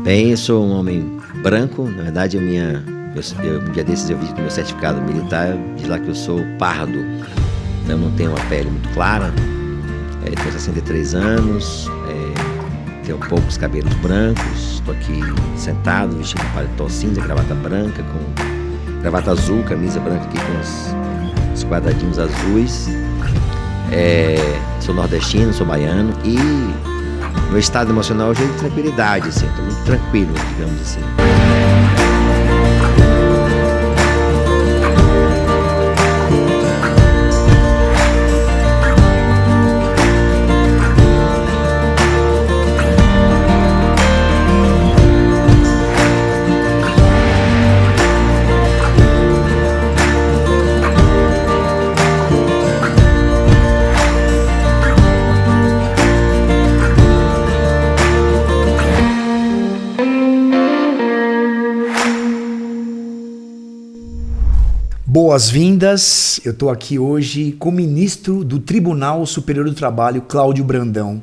Bem, eu sou um homem branco. Na verdade, um dia desses eu vi que meu certificado militar diz lá que eu sou pardo. Eu não tenho uma pele muito clara. Tenho 63 anos, tenho poucos cabelos brancos. Estou aqui sentado, vestindo um paletó cinza, gravata branca, com gravata azul, camisa branca aqui com os quadradinhos azuis. Sou nordestino, sou baiano e meu estado emocional hoje é de tranquilidade, assim, estou muito tranquilo, digamos assim. Boas-vindas, eu estou aqui hoje com o ministro do Tribunal Superior do Trabalho, Cláudio Brandão.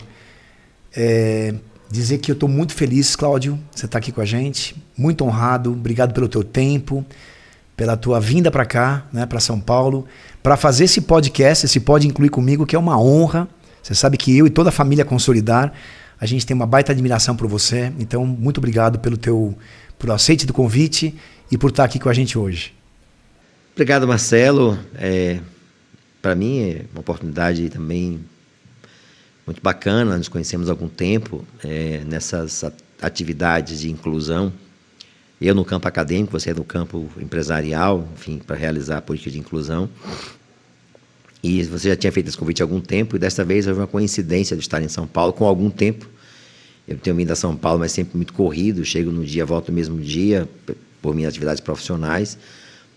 Dizer que eu estou muito feliz, Cláudio, você está aqui com a gente, muito honrado, obrigado pelo teu tempo, pela tua vinda para cá, né, para São Paulo, para fazer esse podcast, esse Pode Incluir Comigo, que é uma honra. Você sabe que eu e toda a família Consolidar, a gente tem uma baita admiração por você, então muito obrigado por aceite do convite e por estar aqui com a gente hoje. Obrigado, Marcelo. Para mim é uma oportunidade também muito bacana. Nos conhecemos há algum tempo nessas atividades de inclusão. Eu no campo acadêmico, você no campo empresarial, enfim, para realizar a política de inclusão. E você já tinha feito esse convite há algum tempo e desta vez houve uma coincidência de estar em São Paulo com algum tempo. Eu tenho vindo a São Paulo, mas sempre muito corrido. Chego no dia, volto no mesmo dia, por minhas atividades profissionais.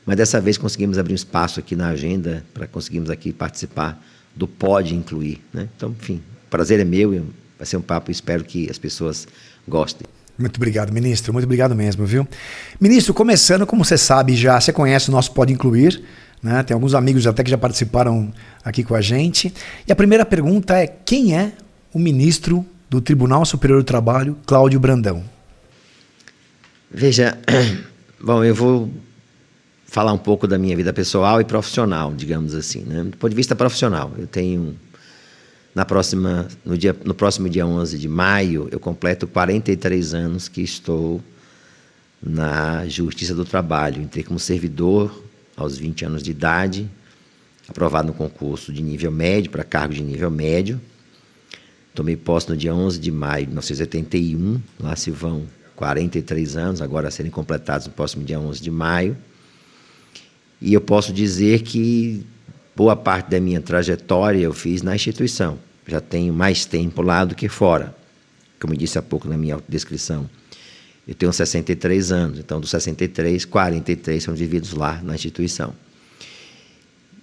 Mas dessa vez conseguimos abrir um espaço aqui na agenda para conseguirmos aqui participar do Pode Incluir, né? Então, enfim, o prazer é meu e vai ser um papo e espero que as pessoas gostem. Muito obrigado, ministro. Muito obrigado mesmo, viu? Ministro, começando, como você sabe já, você conhece o nosso Pode Incluir, né? Tem alguns amigos até que já participaram aqui com a gente. E a primeira pergunta é: quem é o ministro do Tribunal Superior do Trabalho, Cláudio Brandão? Veja, bom, eu vou falar um pouco da minha vida pessoal e profissional, digamos assim, né? Do ponto de vista profissional, eu tenho, no próximo dia 11 de maio, eu completo 43 anos que estou na Justiça do Trabalho. Entrei como servidor aos 20 anos de idade, aprovado no concurso de nível médio, para cargo de nível médio. Tomei posse no dia 11 de maio de 1981, lá se vão 43 anos, agora a serem completados no próximo dia 11 de maio. E eu posso dizer que boa parte da minha trajetória eu fiz na instituição. Já tenho mais tempo lá do que fora. Como eu disse há pouco na minha autodescrição, eu tenho 63 anos, então dos 63, 43 são vividos lá na instituição.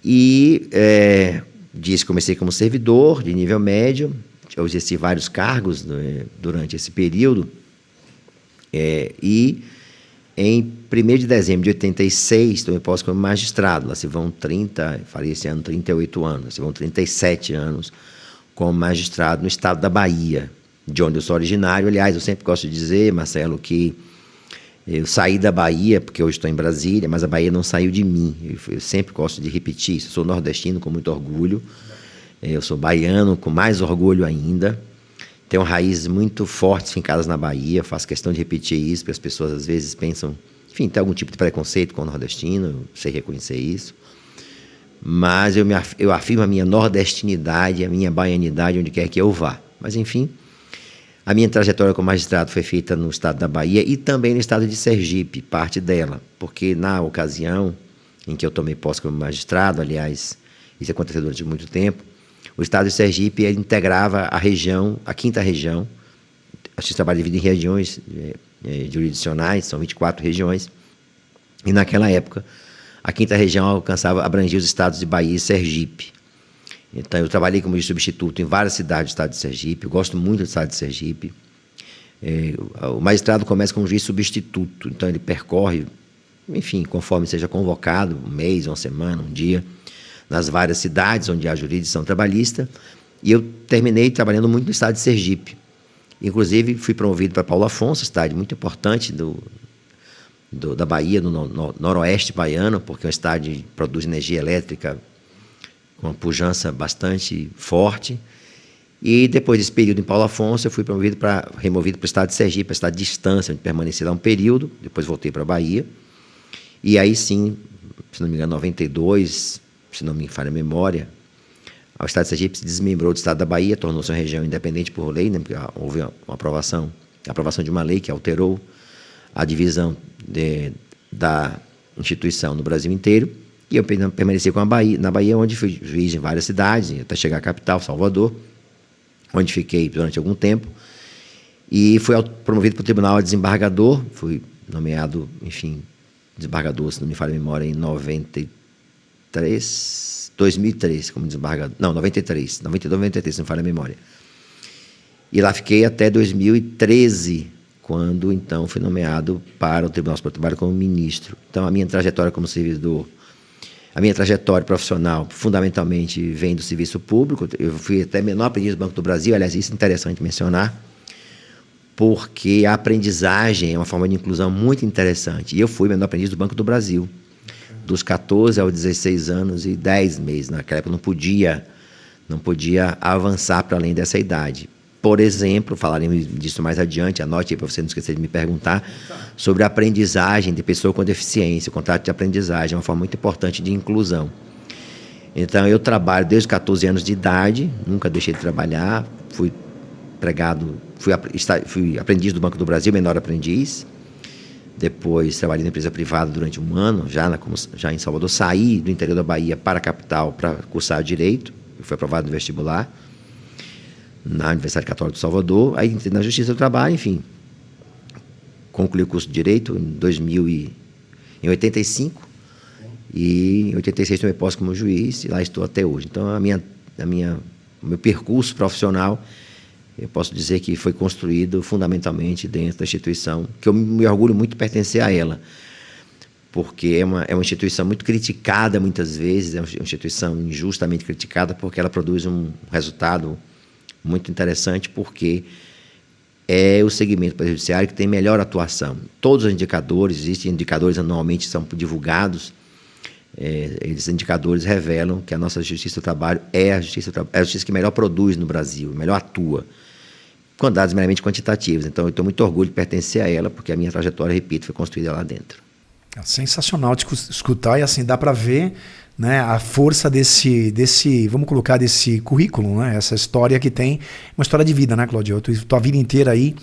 E comecei como servidor de nível médio, eu exerci vários cargos durante esse período, e em 1º de dezembro de 86, tomei posse como magistrado. Lá se vão faria esse ano 38 anos, lá se vão 37 anos como magistrado no estado da Bahia, de onde eu sou originário. Aliás, eu sempre gosto de dizer, Marcelo, que eu saí da Bahia, porque hoje estou em Brasília, mas a Bahia não saiu de mim. Eu sempre gosto de repetir isso. Eu sou nordestino com muito orgulho, eu sou baiano com mais orgulho ainda. Tenho raízes muito fortes fincadas na Bahia, faço questão de repetir isso, porque as pessoas às vezes pensam, enfim, tem algum tipo de preconceito com o nordestino, eu sei reconhecer isso, mas eu afirmo a minha nordestinidade, a minha baianidade, onde quer que eu vá. Mas, enfim, a minha trajetória como magistrado foi feita no estado da Bahia e também no estado de Sergipe, parte dela, porque na ocasião em que eu tomei posse como magistrado, aliás, isso aconteceu durante muito tempo, o estado de Sergipe ele integrava a região, a 5ª região. A gente trabalha dividido em regiões jurisdicionais, são 24 regiões. E naquela época, a 5ª região abrangia os estados de Bahia e Sergipe. Então, eu trabalhei como juiz substituto em várias cidades do estado de Sergipe. Eu gosto muito do estado de Sergipe. O magistrado começa como juiz substituto, então ele percorre, enfim, conforme seja convocado, um mês, uma semana, um dia, nas várias cidades onde há jurisdição trabalhista, e eu terminei trabalhando muito no estado de Sergipe. Inclusive, fui promovido para Paulo Afonso, cidade muito importante da Bahia, no noroeste baiano, porque é uma cidade que produz energia elétrica com uma pujança bastante forte. E depois desse período em Paulo Afonso, eu fui removido para o estado de Sergipe, para a cidade de Estância, onde permaneci lá um período, depois voltei para a Bahia. E aí sim, se não me engano, em 92, se não me falha a memória, o estado de Sergipe se desmembrou do estado da Bahia, tornou-se uma região independente por lei, né, porque houve a aprovação de uma lei que alterou a divisão da instituição no Brasil inteiro. E eu permaneci na Bahia, onde fui juiz em várias cidades, até chegar à capital, Salvador, onde fiquei durante algum tempo, e fui promovido para o tribunal a desembargador, fui nomeado, enfim, desembargador, se não me falha a memória, em 2003, como desembargador, não, 92, 93, se não me falha a memória. E lá fiquei até 2013, quando, então, fui nomeado para o Tribunal Superior do Trabalho como ministro. Então, a minha trajetória como servidor, a minha trajetória profissional, fundamentalmente, vem do serviço público. Eu fui até menor aprendiz do Banco do Brasil, aliás, isso é interessante mencionar, porque a aprendizagem é uma forma de inclusão muito interessante. E eu fui menor aprendiz do Banco do Brasil, dos 14 aos 16 anos e 10 meses. Naquela época não podia avançar para além dessa idade. Por exemplo, falaremos disso mais adiante, anote aí para você não esquecer de me perguntar, sobre a aprendizagem de pessoa com deficiência. O contrato de aprendizagem é uma forma muito importante de inclusão. Então, eu trabalho desde os 14 anos de idade, nunca deixei de trabalhar, fui aprendiz do Banco do Brasil, menor aprendiz. Depois, trabalhei na empresa privada durante um ano, já em Salvador. Saí do interior da Bahia para a capital para cursar Direito, fui aprovado no vestibular na Universidade Católica de Salvador, aí entrei na Justiça do Trabalho, enfim, concluí o curso de Direito em 85, e em 86 tomei posse como juiz, e lá estou até hoje. Então, o meu percurso profissional, eu posso dizer que foi construído fundamentalmente dentro da instituição, que eu me orgulho muito de pertencer a ela, porque é uma instituição muito criticada muitas vezes, é uma instituição injustamente criticada, porque ela produz um resultado muito interessante, porque é o segmento previdenciário que tem melhor atuação. Todos os indicadores, existem indicadores anualmente que são divulgados, esses indicadores revelam que a nossa Justiça do Trabalho é a justiça que melhor produz no Brasil, melhor atua, com dados meramente quantitativos. Então, eu tenho muito orgulho de pertencer a ela, porque a minha trajetória, repito, foi construída lá dentro. É sensacional te escutar, e assim, dá para ver, né, a força desse, vamos colocar, desse currículo, né, essa história que tem, uma história de vida, né, Cláudio? Tua vida inteira aí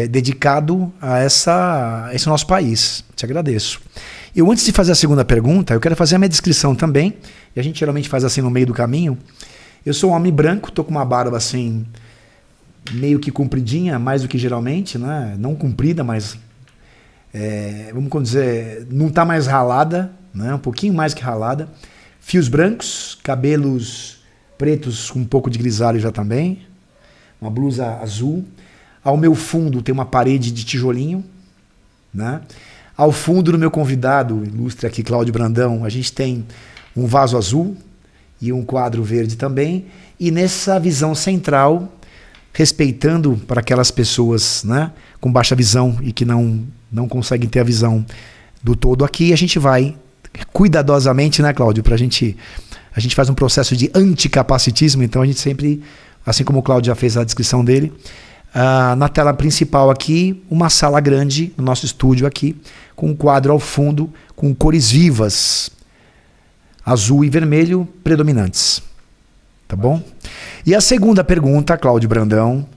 dedicado a esse nosso país. Te agradeço. Eu, antes de fazer a segunda pergunta, eu quero fazer a minha descrição também, e a gente geralmente faz assim no meio do caminho. Eu sou um homem branco, tô com uma barba assim, meio que compridinha, mais do que geralmente, né? Não comprida, mas vamos dizer, não está mais ralada, né? Um pouquinho mais que ralada. Fios brancos, cabelos pretos com um pouco de grisalho já também, uma blusa azul. Ao meu fundo tem uma parede de tijolinho, né? Ao fundo do meu convidado, ilustre aqui Cláudio Brandão, a gente tem um vaso azul e um quadro verde também. E nessa visão central, respeitando para aquelas pessoas, né, com baixa visão e que não conseguem ter a visão do todo aqui, a gente vai cuidadosamente, né, Cláudio, a gente faz um processo de anticapacitismo, então a gente sempre, assim como o Cláudio já fez a descrição dele, na tela principal aqui, uma sala grande, no nosso estúdio aqui, com um quadro ao fundo, com cores vivas, azul e vermelho predominantes. Tá bom? E a segunda pergunta, Cláudio Brandão,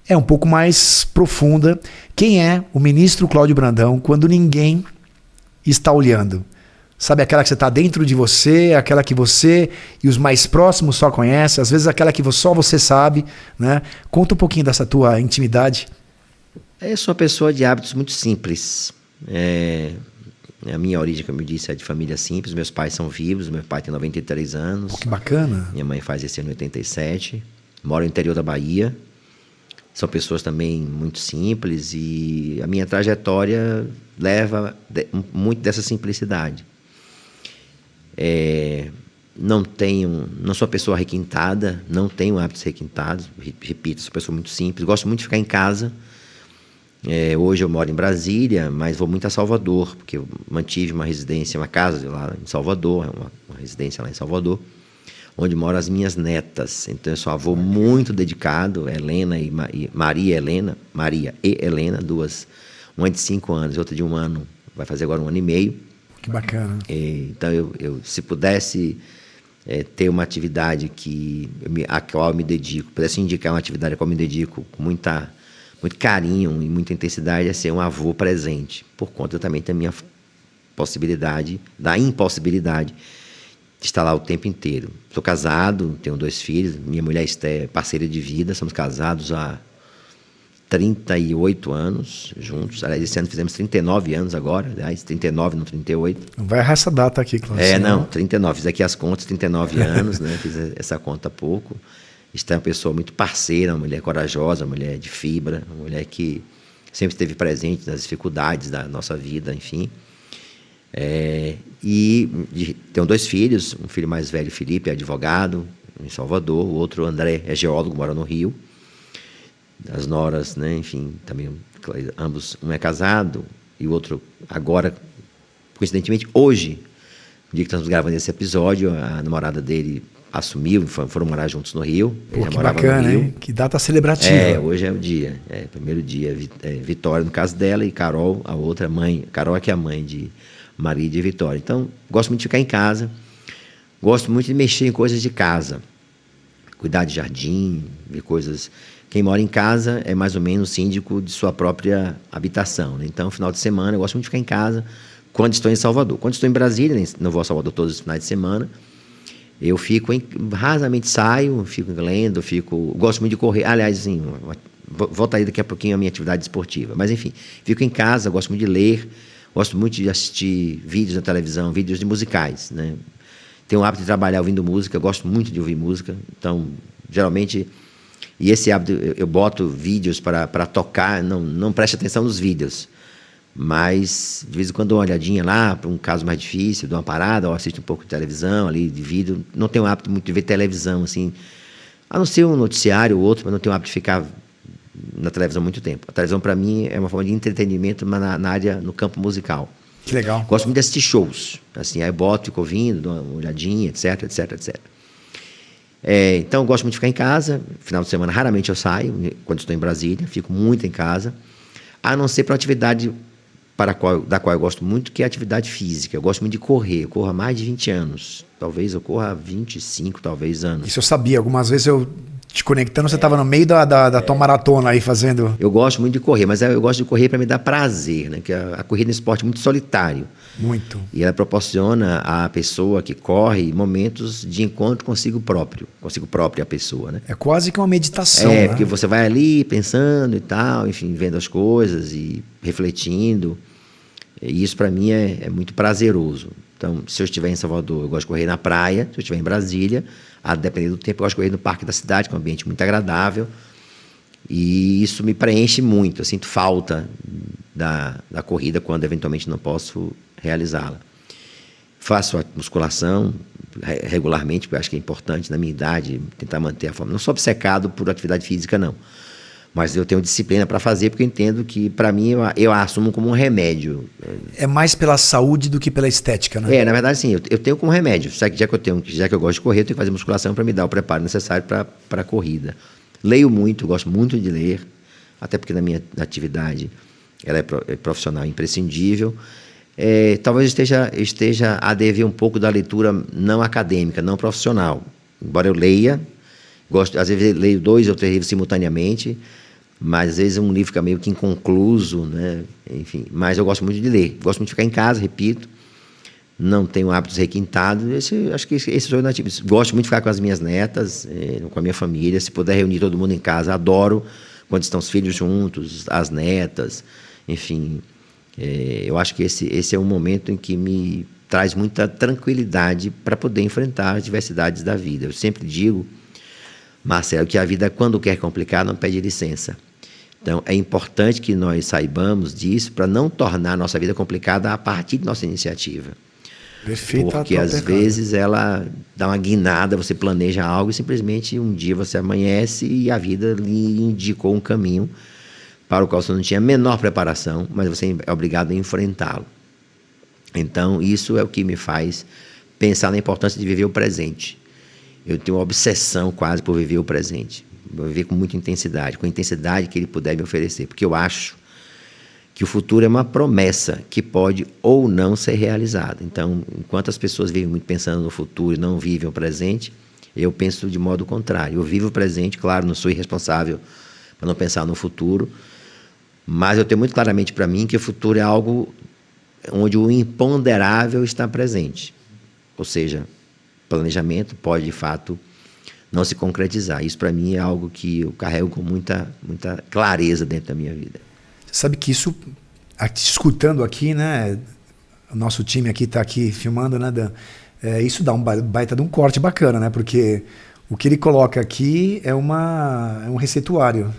é um pouco mais profunda. Quem é o ministro Cláudio Brandão quando ninguém está olhando? Sabe aquela que você está dentro de você, aquela que você e os mais próximos só conhecem, às vezes aquela que só você sabe, né? Conta um pouquinho dessa tua intimidade. Eu sou uma pessoa de hábitos muito simples. A minha origem, como eu disse, é de família simples. Meus pais são vivos, meu pai tem 93 anos. Pô, que bacana. Minha mãe faz esse ano 87. Moro no interior da Bahia. São pessoas também muito simples e a minha trajetória leva muito dessa simplicidade. não sou uma pessoa requintada, não tenho hábitos requintados, repito, sou uma pessoa muito simples, gosto muito de ficar em casa. Hoje eu moro em Brasília, mas vou muito a Salvador, porque eu mantive uma residência, uma casa lá em Salvador, uma residência lá em Salvador, onde moram as minhas netas. Então eu sou um avô muito dedicado, Helena e Maria e Helena, duas, uma de 5 anos e outra de 1 ano, vai fazer agora 1 ano e meio. Que bacana. Então eu se pudesse ter uma atividade a qual eu me dedico, pudesse indicar uma atividade a qual eu me dedico com muito carinho e muita intensidade, é ser um avô presente, por conta também da minha impossibilidade de estar lá o tempo inteiro. Sou casado, tenho 2 filhos, minha mulher Esté é parceira de vida, somos casados há 38 anos juntos. Aliás, esse ano fizemos 39 anos agora, aliás, 39, não 38. Não vai errar essa data aqui, Cláudio. Não, 39, fiz aqui as contas, 39 anos, né? Fiz essa conta há pouco. Esté é uma pessoa muito parceira, uma mulher corajosa, uma mulher de fibra, uma mulher que sempre esteve presente nas dificuldades da nossa vida, enfim. E tenho 2 filhos, um filho mais velho, Felipe, é advogado em Salvador, o outro, André, é geólogo, mora no Rio. As noras, né, enfim, também ambos, um é casado e o outro agora, coincidentemente, hoje, no dia que estamos gravando esse episódio, a namorada dele assumiu, foram morar juntos no Rio. Pô, que bacana, hein? Que data celebrativa. Hoje é o dia, primeiro dia, Vitória no caso dela e Carol, a outra mãe, Carol é que é a mãe de Maria e de Vitória. Então, gosto muito de ficar em casa, gosto muito de mexer em coisas de casa, cuidar de jardim, ver coisas. Quem mora em casa é mais ou menos síndico de sua própria habitação, né? Então, final de semana, eu gosto muito de ficar em casa quando estou em Salvador. Quando estou em Brasília, não vou a Salvador todos os finais de semana, eu rasamente saio, fico lendo, gosto muito de correr. Aliás, assim, voltarei daqui a pouquinho à minha atividade esportiva. Mas, enfim, fico em casa, gosto muito de ler, gosto muito de assistir vídeos na televisão, vídeos de musicais, né? Tenho o hábito de trabalhar ouvindo música, gosto muito de ouvir música. Então, geralmente, e esse hábito, eu boto vídeos para tocar, não preste atenção nos vídeos, mas de vez em quando dou uma olhadinha lá para um caso mais difícil, dou uma parada, ou assisto um pouco de televisão ali, de vídeo. Não tenho o hábito muito de ver televisão, assim, a não ser um noticiário ou outro, mas não tenho o hábito de ficar na televisão muito tempo. A televisão, para mim, é uma forma de entretenimento, mas na área, no campo musical. Que legal. Gosto muito de assistir shows, assim, aí boto, fico ouvindo, dou uma olhadinha, etc, etc, etc. Então, eu gosto muito de ficar em casa. Final de semana, raramente eu saio, quando estou em Brasília, fico muito em casa, a não ser para uma atividade da qual eu gosto muito, que é a atividade física. Eu gosto muito de correr, eu corro há mais de 20 anos, talvez eu corra há 25, talvez, anos. Isso eu sabia, algumas vezes eu te conectando, você estava no meio da tua maratona aí fazendo... Eu gosto muito de correr, mas eu gosto de correr para me dar prazer, né? Porque a corrida é um esporte muito solitário. Muito. E ela proporciona à pessoa que corre momentos de encontro consigo própria pessoa, né? É quase que uma meditação, né? Porque você vai ali pensando e tal, enfim, vendo as coisas e refletindo. E isso para mim é muito prazeroso. Então, se eu estiver em Salvador, eu gosto de correr na praia. Se eu estiver em Brasília, a depender do tempo, eu gosto de correr no Parque da Cidade, que é um ambiente muito agradável. E isso me preenche muito. Eu sinto falta da corrida quando eventualmente não posso realizá-la. Faço a musculação regularmente, porque eu acho que é importante na minha idade tentar manter a forma. Não sou obcecado por atividade física, não. Mas eu tenho disciplina para fazer, porque eu entendo que, para mim, eu a assumo como um remédio. É mais pela saúde do que pela estética, né? Na verdade, sim, eu tenho como remédio. Já que eu gosto de correr, eu tenho que fazer musculação para me dar o preparo necessário para a corrida. Leio muito, gosto muito de ler, até porque na minha atividade ela é profissional imprescindível. Talvez esteja a dever um pouco da leitura não acadêmica, não profissional. Embora eu leia, às vezes leio 2 ou 3 livros simultaneamente, mas às vezes um livro fica meio que inconcluso, né? Enfim, mas eu gosto muito de ler. Gosto muito de ficar em casa, repito. Não tenho hábitos requintados. Acho que esse sou eu nativo. Gosto muito de ficar com as minhas netas, com a minha família. Se puder reunir todo mundo em casa, adoro quando estão os filhos juntos, as netas, enfim. Eu acho que esse é um momento em que me traz muita tranquilidade para poder enfrentar as diversidades da vida. Eu sempre digo, Marcelo, que a vida, quando quer complicar, não pede licença. Então, é importante que nós saibamos disso para não tornar a nossa vida complicada a partir de nossa iniciativa. Perfeito. Porque às vezes ela dá uma guinada, você planeja algo e simplesmente um dia você amanhece e a vida lhe indicou um caminho para o qual você não tinha a menor preparação, mas você é obrigado a enfrentá-lo. Então, isso é o que me faz pensar na importância de viver o presente. Eu tenho uma obsessão quase por viver o presente. Vou viver com muita intensidade, com a intensidade que ele puder me oferecer, porque eu acho que o futuro é uma promessa que pode ou não ser realizada. Então, enquanto as pessoas vivem muito pensando no futuro e não vivem o presente, eu penso de modo contrário. Eu vivo o presente, claro, não sou irresponsável para não pensar no futuro, mas eu tenho muito claramente para mim que o futuro é algo onde o imponderável está presente. Ou seja, planejamento pode, de fato, não se concretizar. Isso, para mim, é algo que eu carrego com muita clareza dentro da minha vida. Você sabe que isso, escutando aqui, né? O nosso time aqui está aqui filmando, né, Dan? Isso dá um baita de um corte bacana, né? Porque o que ele coloca aqui é um receituário.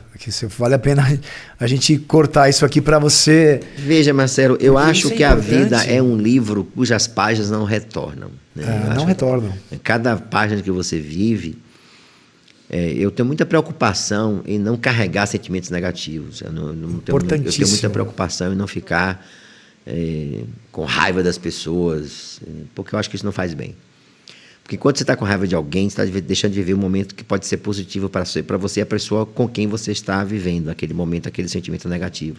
Vale a pena a gente cortar isso aqui para você. Veja, Marcelo, eu acho que a vida é um livro cujas páginas não retornam. Né? Não retornam. Cada página que você vive, eu tenho muita preocupação em não carregar sentimentos negativos. Eu tenho muita preocupação em não ficar com raiva das pessoas, porque eu acho que isso não faz bem. Porque quando você está com raiva de alguém, você está deixando de viver um momento que pode ser positivo para você e a pessoa com quem você está vivendo aquele momento, aquele sentimento negativo.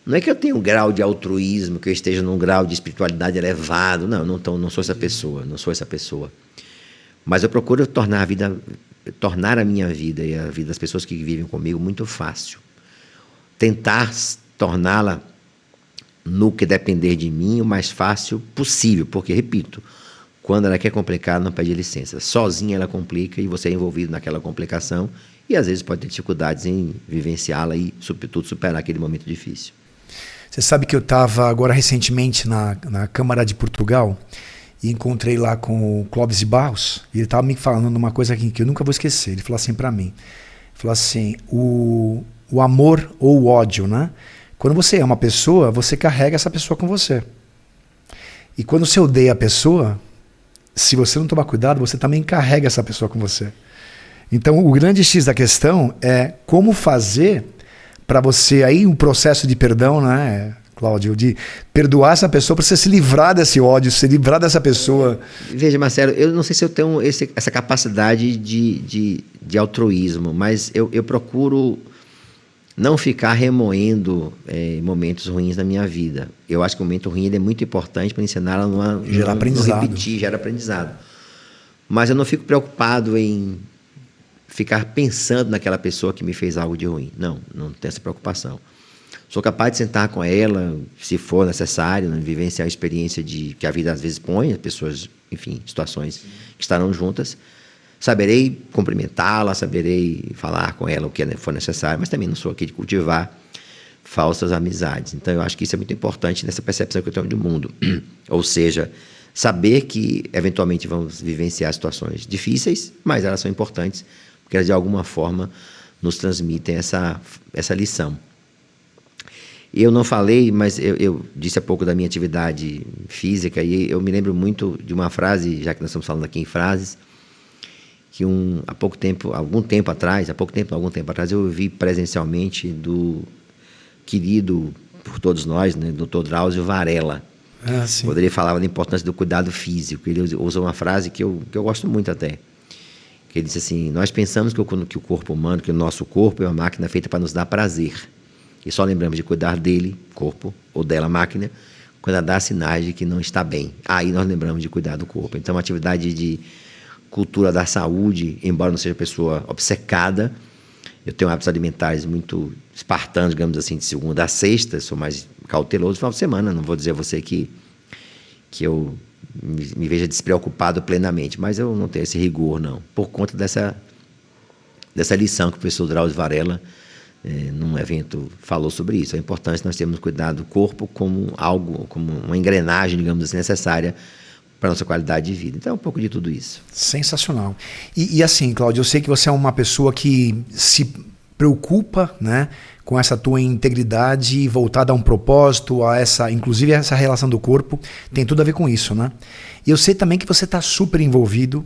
Não é que eu tenha um grau de altruísmo, que eu esteja num grau de espiritualidade elevado. Não sou essa pessoa. Mas eu procuro tornar a minha vida e a vida das pessoas que vivem comigo muito fácil. Tentar torná-la, no que depender de mim, o mais fácil possível. Porque, repito, quando ela quer complicar, não pede licença. Sozinha ela complica e você é envolvido naquela complicação e às vezes pode ter dificuldades em vivenciá-la e, sobretudo, superar aquele momento difícil. Você sabe que eu estava agora recentemente na Câmara de Portugal e encontrei lá com o Clóvis de Barros e ele estava me falando uma coisa que eu nunca vou esquecer. Ele falou assim para mim, o amor ou o ódio, né? Quando você ama uma pessoa, você carrega essa pessoa com você. E quando você odeia a pessoa, se você não tomar cuidado, você também carrega essa pessoa com você. Então, o grande X da questão é como fazer para você, aí um processo de perdão, né, Cláudio, de perdoar essa pessoa para você se livrar desse ódio, se livrar dessa pessoa. Veja, Marcelo, eu não sei se eu tenho essa capacidade de altruísmo, mas eu procuro não ficar remoendo momentos ruins na minha vida. Eu acho que o momento ruim ele é muito importante para ensinar ela não repetir, gera aprendizado. Mas eu não fico preocupado em ficar pensando naquela pessoa que me fez algo de ruim. Não tenho essa preocupação. Sou capaz de sentar com ela, se for necessário, né, vivenciar a experiência que a vida às vezes põe, as pessoas, enfim, situações que estarão juntas. Saberei cumprimentá-la, saberei falar com ela o que for necessário, mas também não sou aqui de cultivar falsas amizades. Então, eu acho que isso é muito importante nessa percepção que eu tenho do mundo. Ou seja, saber que, eventualmente, vamos vivenciar situações difíceis, mas elas são importantes, porque elas, de alguma forma, nos transmitem essa lição. E eu não falei, mas eu disse há pouco da minha atividade física, e eu me lembro muito de uma frase, já que nós estamos falando aqui em frases, que algum tempo atrás, eu ouvi presencialmente do querido por todos nós, né, Dr. Drauzio Varela. Quando ele falava da importância do cuidado físico, ele usou uma frase que eu gosto muito até. Que ele disse assim: nós pensamos que o corpo humano, que o nosso corpo é uma máquina feita para nos dar prazer. E só lembramos de cuidar dele, corpo, ou dela, máquina, quando ela dá sinais de que não está bem. Aí nós lembramos de cuidar do corpo. Então, uma atividade de cultura da saúde, embora não seja pessoa obcecada, eu tenho hábitos alimentares muito espartanos, digamos assim, de segunda a sexta, sou mais cauteloso no final de semana, não vou dizer a você que eu me veja despreocupado plenamente, mas eu não tenho esse rigor, não, por conta dessa lição que o professor Drauzio Varela, num evento, falou sobre isso, a importância de nós termos cuidado do corpo como uma engrenagem, digamos assim, necessária para a nossa qualidade de vida. Então é um pouco de tudo isso. Sensacional. E assim, Cláudio, eu sei que você é uma pessoa que se preocupa, né, com essa tua integridade voltada a um propósito, inclusive essa relação do corpo, tem tudo a ver com isso, né? E eu sei também que você está super envolvido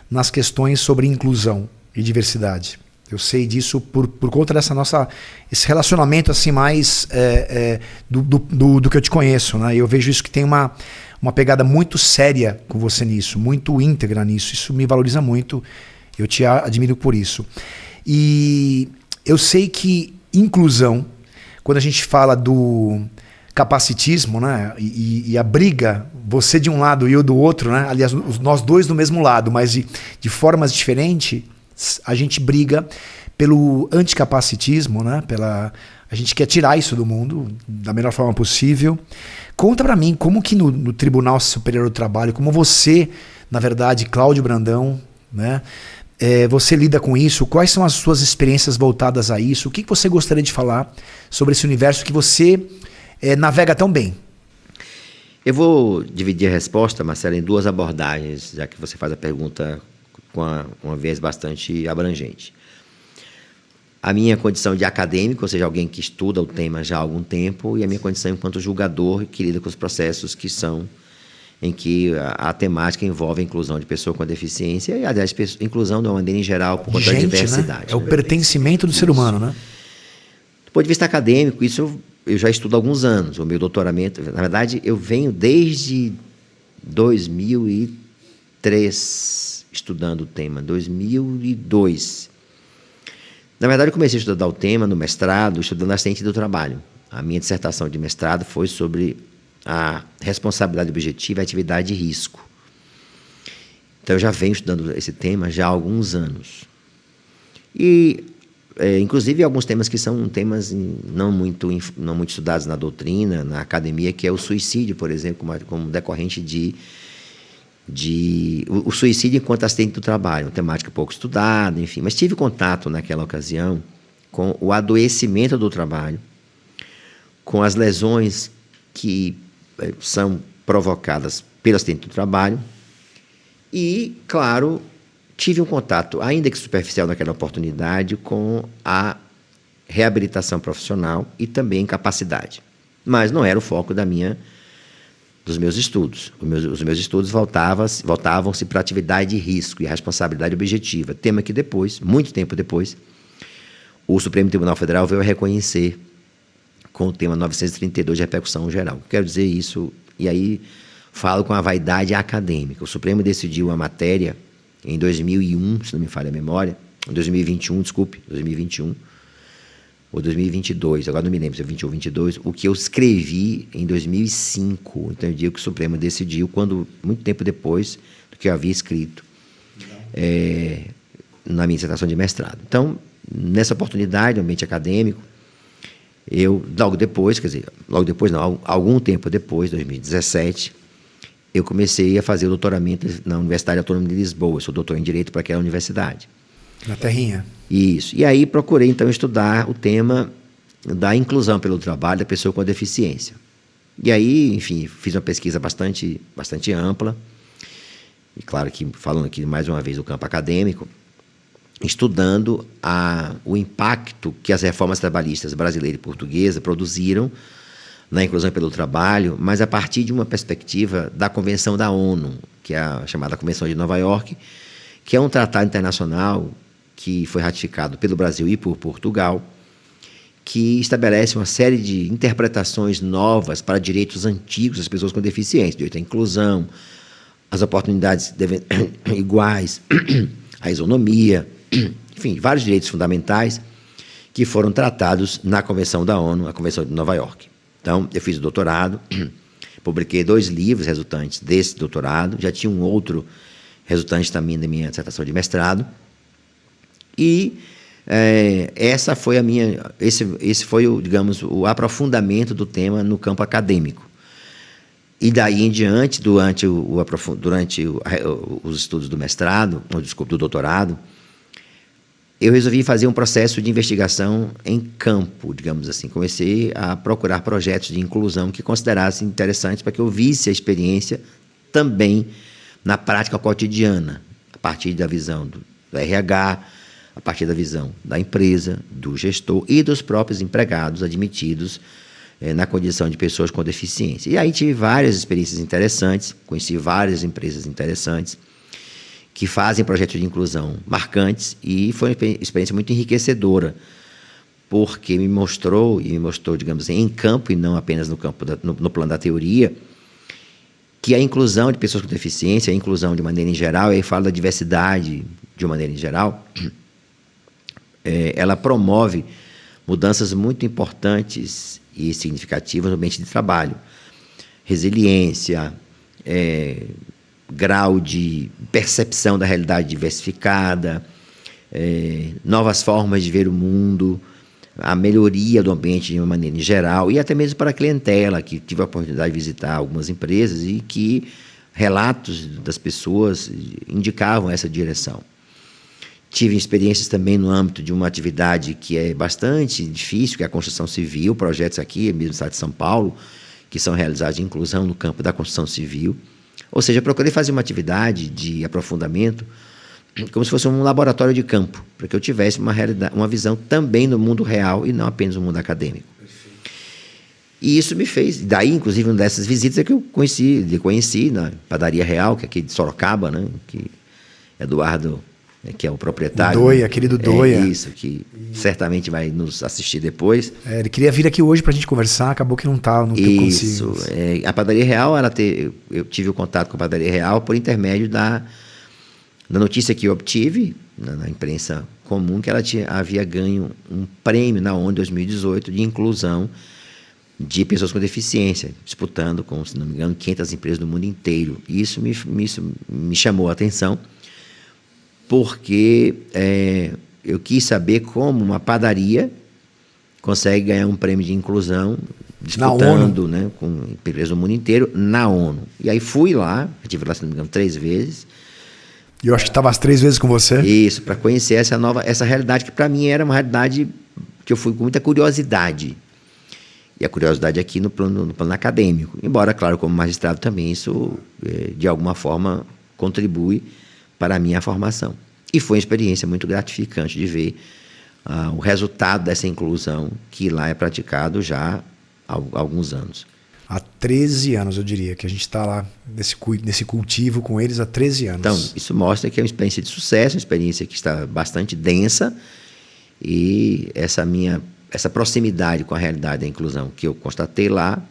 nas questões sobre inclusão e diversidade. Eu sei disso por conta esse relacionamento assim mais do que eu te conheço, né? Eu vejo isso que tem uma pegada muito séria com você nisso, muito íntegra nisso. Isso me valoriza muito. Eu te admiro por isso. E eu sei que inclusão, quando a gente fala do capacitismo, né, e a briga, você de um lado e eu do outro, né, aliás, nós dois do mesmo lado, mas de formas diferentes, a gente briga pelo anticapacitismo, né, a gente quer tirar isso do mundo da melhor forma possível. Conta pra mim como que no Tribunal Superior do Trabalho, como você, na verdade, Cláudio Brandão, né, você lida com isso? Quais são as suas experiências voltadas a isso? O que você gostaria de falar sobre esse universo que você navega tão bem? Eu vou dividir a resposta, Marcelo, em duas abordagens, já que você faz a pergunta com uma viés bastante abrangente. A minha condição de acadêmico, ou seja, alguém que estuda o tema já há algum tempo, e a minha condição enquanto julgador que lida com os processos em que a temática envolve a inclusão de pessoa com deficiência e, aliás, inclusão de uma maneira em geral por conta da diversidade. Né? É o pertencimento do ser humano, né? Do ponto de vista acadêmico, isso eu já estudo há alguns anos. O meu doutoramento, na verdade, eu venho desde 2003 estudando o tema, 2002. Na verdade, eu comecei a estudar o tema no mestrado, estudando a ciência do trabalho. A minha dissertação de mestrado foi sobre a responsabilidade objetiva e a atividade de risco. Então, eu já venho estudando esse tema já há alguns anos. E, inclusive, alguns temas que são temas não muito estudados na doutrina, na academia, que é o suicídio, por exemplo, como decorrente o suicídio enquanto acidente do trabalho, uma temática pouco estudada, enfim. Mas tive contato naquela ocasião com o adoecimento do trabalho, com as lesões que são provocadas pelo acidente do trabalho e, claro, tive um contato, ainda que superficial naquela oportunidade, com a reabilitação profissional e também capacidade. Mas não era o foco dos meus estudos. Os meus estudos voltavam-se para a atividade de risco e a responsabilidade objetiva, tema que depois, muito tempo depois, o Supremo Tribunal Federal veio a reconhecer com o tema 932 de repercussão geral. Quero dizer isso, e aí falo com a vaidade acadêmica. O Supremo decidiu a matéria em 2001, se não me falha a memória, 2021, ou 2022, agora não me lembro se é 21 ou 22, o que eu escrevi em 2005. Então, eu digo que o Supremo decidiu muito tempo depois do que eu havia escrito na minha dissertação de mestrado. Então, nessa oportunidade, no ambiente acadêmico, algum tempo depois, 2017, eu comecei a fazer o doutoramento na Universidade Autônoma de Lisboa. Eu sou doutor em Direito para aquela universidade. Na terrinha. Isso. E aí procurei, então, estudar o tema da inclusão pelo trabalho da pessoa com deficiência. E aí, enfim, fiz uma pesquisa bastante ampla. E claro que, falando aqui mais uma vez do campo acadêmico, estudando o impacto que as reformas trabalhistas brasileira e portuguesa produziram na inclusão pelo trabalho, mas a partir de uma perspectiva da Convenção da ONU, que é a chamada Convenção de Nova York, que é um tratado internacional que foi ratificado pelo Brasil e por Portugal, que estabelece uma série de interpretações novas para direitos antigos das pessoas com deficiência, direito à inclusão, as oportunidades iguais, a isonomia, enfim, vários direitos fundamentais que foram tratados na Convenção da ONU, a Convenção de Nova York. Então, eu fiz o doutorado, publiquei 2 livros resultantes desse doutorado, já tinha um outro resultante também da minha dissertação de mestrado, e esse foi o aprofundamento do tema no campo acadêmico. E daí em diante, durante os estudos do mestrado, do doutorado, eu resolvi fazer um processo de investigação em campo, digamos assim. Comecei a procurar projetos de inclusão que considerassem interessantes para que eu visse a experiência também na prática cotidiana, a partir da visão do RH, a partir da visão da empresa, do gestor e dos próprios empregados admitidos na condição de pessoas com deficiência. E aí tive várias experiências interessantes, conheci várias empresas interessantes que fazem projetos de inclusão marcantes, e foi uma experiência muito enriquecedora, porque me mostrou, digamos assim, em campo e não apenas no campo no plano da teoria, que a inclusão de pessoas com deficiência, a inclusão de maneira em geral, e aí falo da diversidade de uma maneira em geral, ela promove mudanças muito importantes e significativas no ambiente de trabalho. Resiliência, grau de percepção da realidade diversificada, novas formas de ver o mundo, a melhoria do ambiente de uma maneira em geral, e até mesmo para a clientela, que tive a oportunidade de visitar algumas empresas e que relatos das pessoas indicavam essa direção. Tive experiências também no âmbito de uma atividade que é bastante difícil, que é a construção civil, projetos aqui, mesmo no estado de São Paulo, que são realizados de inclusão no campo da construção civil. Ou seja, procurei fazer uma atividade de aprofundamento como se fosse um laboratório de campo, para que eu tivesse uma visão também no mundo real e não apenas no mundo acadêmico. E isso me fez, daí inclusive uma dessas visitas é que eu conheci na Padaria Real, que é aqui de Sorocaba, né, que Eduardo, que é o proprietário. O Doia, querido Doia. Isso, que certamente vai nos assistir depois. Ele queria vir aqui hoje para a gente conversar, acabou que não teve consigo. A Padaria Real, eu tive o contato com a Padaria Real por intermédio da notícia que eu obtive na imprensa comum, que ela havia ganho um prêmio na ONU 2018 de inclusão de pessoas com deficiência, disputando com, se não me engano, 500 empresas do mundo inteiro. E isso me chamou a atenção, porque eu quis saber como uma padaria consegue ganhar um prêmio de inclusão disputando, né, com empresas do mundo inteiro na ONU. E aí fui lá, estive lá, se não me engano, 3 vezes. E eu acho que estava as 3 vezes com você. Isso, para conhecer essa realidade que para mim era uma realidade que eu fui com muita curiosidade. E a curiosidade aqui no plano acadêmico. Embora, claro, como magistrado também isso, de alguma forma, contribui para a minha formação. E foi uma experiência muito gratificante de ver o resultado dessa inclusão que lá é praticado já há alguns anos. Há 13 anos, eu diria, que a gente está lá nesse cultivo com eles há 13 anos. Então, isso mostra que é uma experiência de sucesso, uma experiência que está bastante densa, e essa proximidade com a realidade da inclusão que eu constatei lá,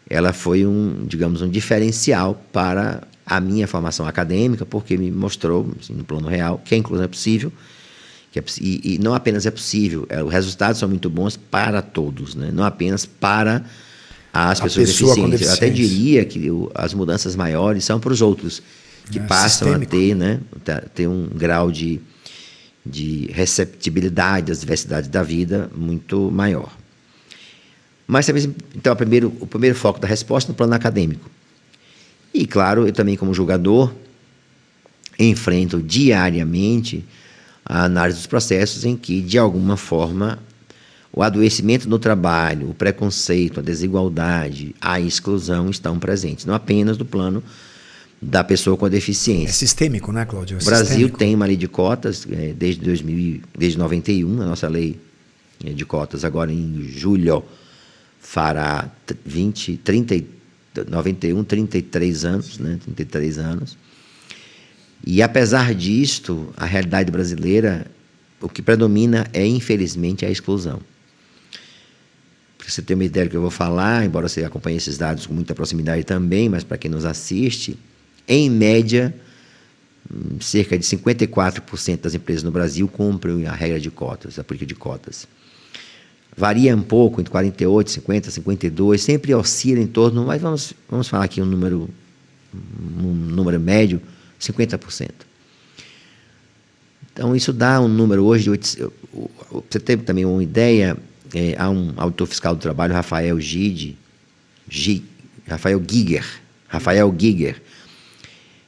ela foi um diferencial para a minha formação acadêmica, porque me mostrou, assim, no plano real, que a inclusão é possível, e não apenas é possível, os resultados são muito bons para todos, né? Não apenas para as pessoas deficientes. Eu até diria que as mudanças maiores são para os outros, que passam sistêmico. ter um grau de receptibilidade das diversidades da vida muito maior. Mas, então, o primeiro foco da resposta no plano acadêmico. E, claro, eu também, como julgador, enfrento diariamente a análise dos processos em que, de alguma forma, o adoecimento no trabalho, o preconceito, a desigualdade, a exclusão estão presentes, não apenas no plano da pessoa com deficiência. É sistêmico, né, Cláudio? O Brasil tem uma lei de cotas desde 91, a nossa lei de cotas agora em julho fará 91, 33 anos, né, 33 anos. E apesar disto, a realidade brasileira, o que predomina é, infelizmente, a exclusão. Para você ter uma ideia do que eu vou falar, embora você acompanhe esses dados com muita proximidade também, mas para quem nos assiste, em média, cerca de 54% das empresas no Brasil cumprem a regra de cotas, a política de cotas. Varia um pouco, entre 48, 50, 52, sempre oscila em torno, mas vamos falar aqui um número médio, 50%. Então, isso dá um número hoje de 800. Você tem também uma ideia, há um auditor fiscal do trabalho, Rafael Giger.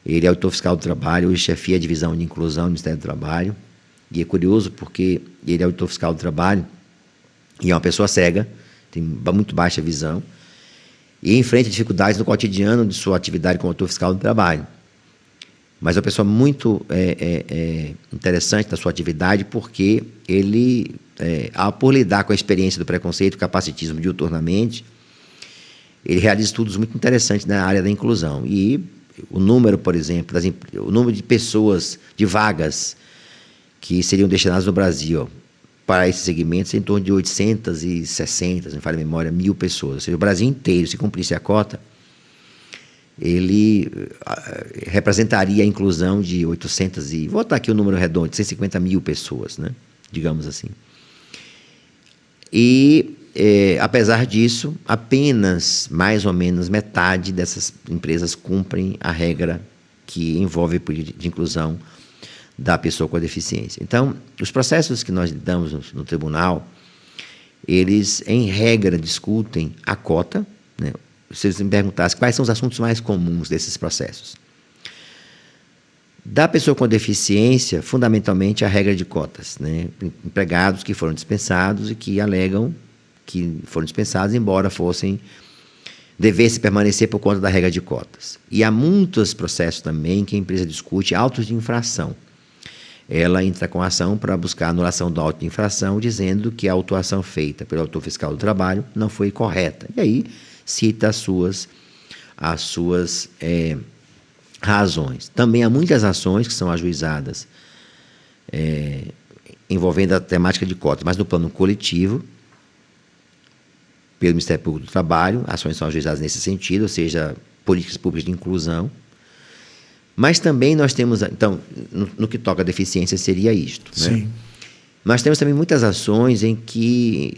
Ele é auditor fiscal do trabalho, hoje chefia a divisão de inclusão do Ministério do Trabalho. E é curioso porque ele é auditor fiscal do trabalho e é uma pessoa cega, tem muito baixa visão, e enfrenta dificuldades no cotidiano de sua atividade como auditor fiscal do trabalho. Mas é uma pessoa muito interessante da sua atividade, porque ele, por lidar com a experiência do preconceito, capacitismo diuturnamente, ele realiza estudos muito interessantes na área da inclusão. E o número, por exemplo, o número de pessoas, de vagas que seriam destinadas no Brasil para esses segmentos é em torno de 860, se não falha a memória, 1.000 pessoas. Ou seja, o Brasil inteiro, se cumprisse a cota, ele representaria a inclusão de 800 e... Vou botar aqui o número redondo, de 150 mil pessoas, né? Digamos assim. E, apesar disso, apenas mais ou menos metade dessas empresas cumprem a regra que envolve de inclusão da pessoa com a deficiência. Então, os processos que nós lidamos no tribunal, eles, em regra, discutem a cota, né? Se você me perguntasse quais são os assuntos mais comuns desses processos. Da pessoa com deficiência, fundamentalmente, a regra de cotas, né? Empregados que foram dispensados e que alegam que foram dispensados, embora devessem permanecer por conta da regra de cotas. E há muitos processos também que a empresa discute autos de infração. Ela entra com ação para buscar a anulação do auto de infração, dizendo que a autuação feita pelo autor fiscal do trabalho não foi correta. E aí cita as suas razões. Também há muitas ações que são ajuizadas envolvendo a temática de cotas, mas no plano coletivo, pelo Ministério Público do Trabalho, ações são ajuizadas nesse sentido, ou seja, políticas públicas de inclusão. Mas também nós temos, então, no que toca a deficiência seria isto, né? Sim. Nós temos também muitas ações em que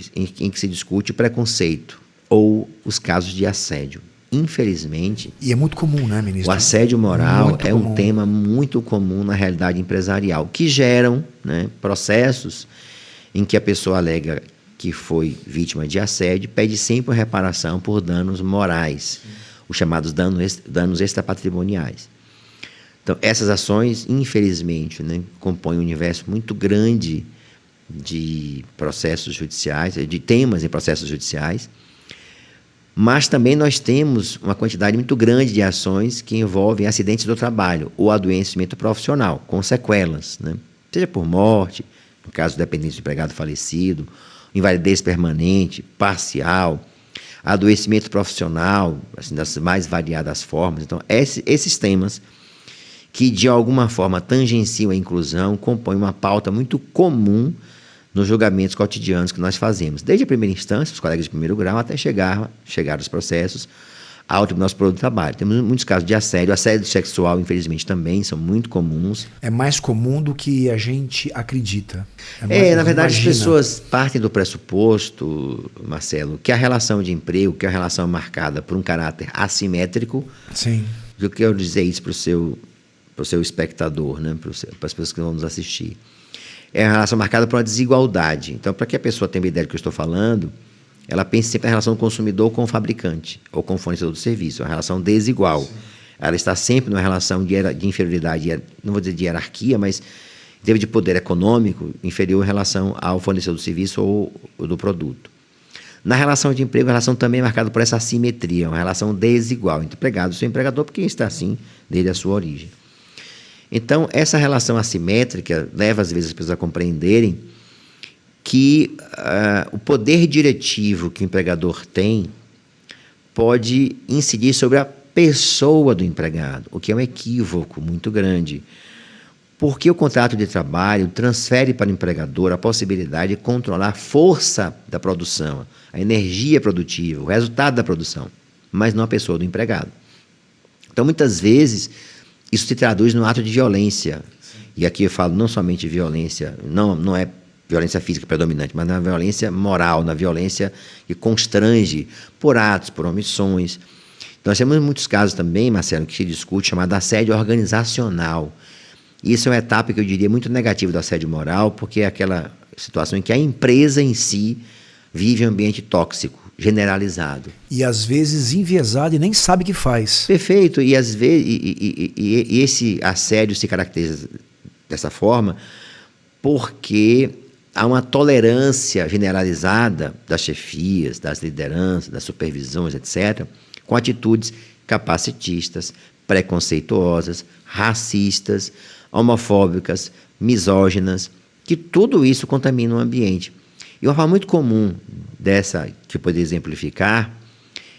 se discute o preconceito ou os casos de assédio. Infelizmente... E é muito comum, né, ministro? O assédio moral muito comum. Um tema muito comum na realidade empresarial, que geram, né, processos em que a pessoa alega que foi vítima de assédio, pede sempre uma reparação por danos morais, os chamados danos extrapatrimoniais. Então, essas ações, infelizmente, né, compõem um universo muito grande de processos judiciais, de temas em processos judiciais, mas também nós temos uma quantidade muito grande de ações que envolvem acidentes do trabalho ou adoecimento profissional, com sequelas, né? Seja por morte, no caso do dependente do empregado falecido, invalidez permanente, parcial, adoecimento profissional, assim, das mais variadas formas. Então, esses temas que, de alguma forma, tangenciam a inclusão, compõem uma pauta muito comum nos julgamentos cotidianos que nós fazemos, desde a primeira instância, os colegas de primeiro grau, até chegar os processos ao Tribunal Superior do Trabalho. Temos muitos casos de assédio sexual, infelizmente, também são muito comuns. É mais comum do que a gente acredita. Na verdade, as pessoas partem do pressuposto, Marcelo, que a relação de emprego, que a relação é marcada por um caráter assimétrico. Sim. Eu quero dizer isso para o seu espectador, né, para as pessoas que vão nos assistir. É uma relação marcada por uma desigualdade. Então, para que a pessoa tenha uma ideia do que eu estou falando, ela pense sempre na relação do consumidor com o fabricante ou com o fornecedor do serviço, é uma relação desigual. Sim. Ela está sempre numa relação de inferioridade, não vou dizer de hierarquia, mas em termos de poder econômico, inferior em relação ao fornecedor do serviço ou do produto. Na relação de emprego, a relação também é marcada por essa assimetria, uma relação desigual entre empregado e seu empregador, porque está assim desde a sua origem. Então, essa relação assimétrica leva, às vezes, as pessoas a compreenderem que o poder diretivo que o empregador tem pode incidir sobre a pessoa do empregado, o que é um equívoco muito grande. Porque o contrato de trabalho transfere para o empregador a possibilidade de controlar a força da produção, a energia produtiva, o resultado da produção, mas não a pessoa do empregado. Então, muitas vezes, isso se traduz no ato de violência. Sim. E aqui eu falo não somente violência, não é violência física predominante, mas na violência moral, na violência que constrange por atos, por omissões. Nós temos muitos casos também, Marcelo, que se discute, chamado assédio organizacional. Isso é uma etapa que eu diria muito negativa do assédio moral, porque é aquela situação em que a empresa em si vive um ambiente tóxico, generalizado. E às vezes enviesado e nem sabe o que faz. Perfeito. E às vezes e esse assédio se caracteriza dessa forma porque há uma tolerância generalizada das chefias, das lideranças, das supervisões, etc., com atitudes capacitistas, preconceituosas, racistas, homofóbicas, misóginas, que tudo isso contamina o ambiente. E uma forma muito comum dessa, que eu poderia exemplificar,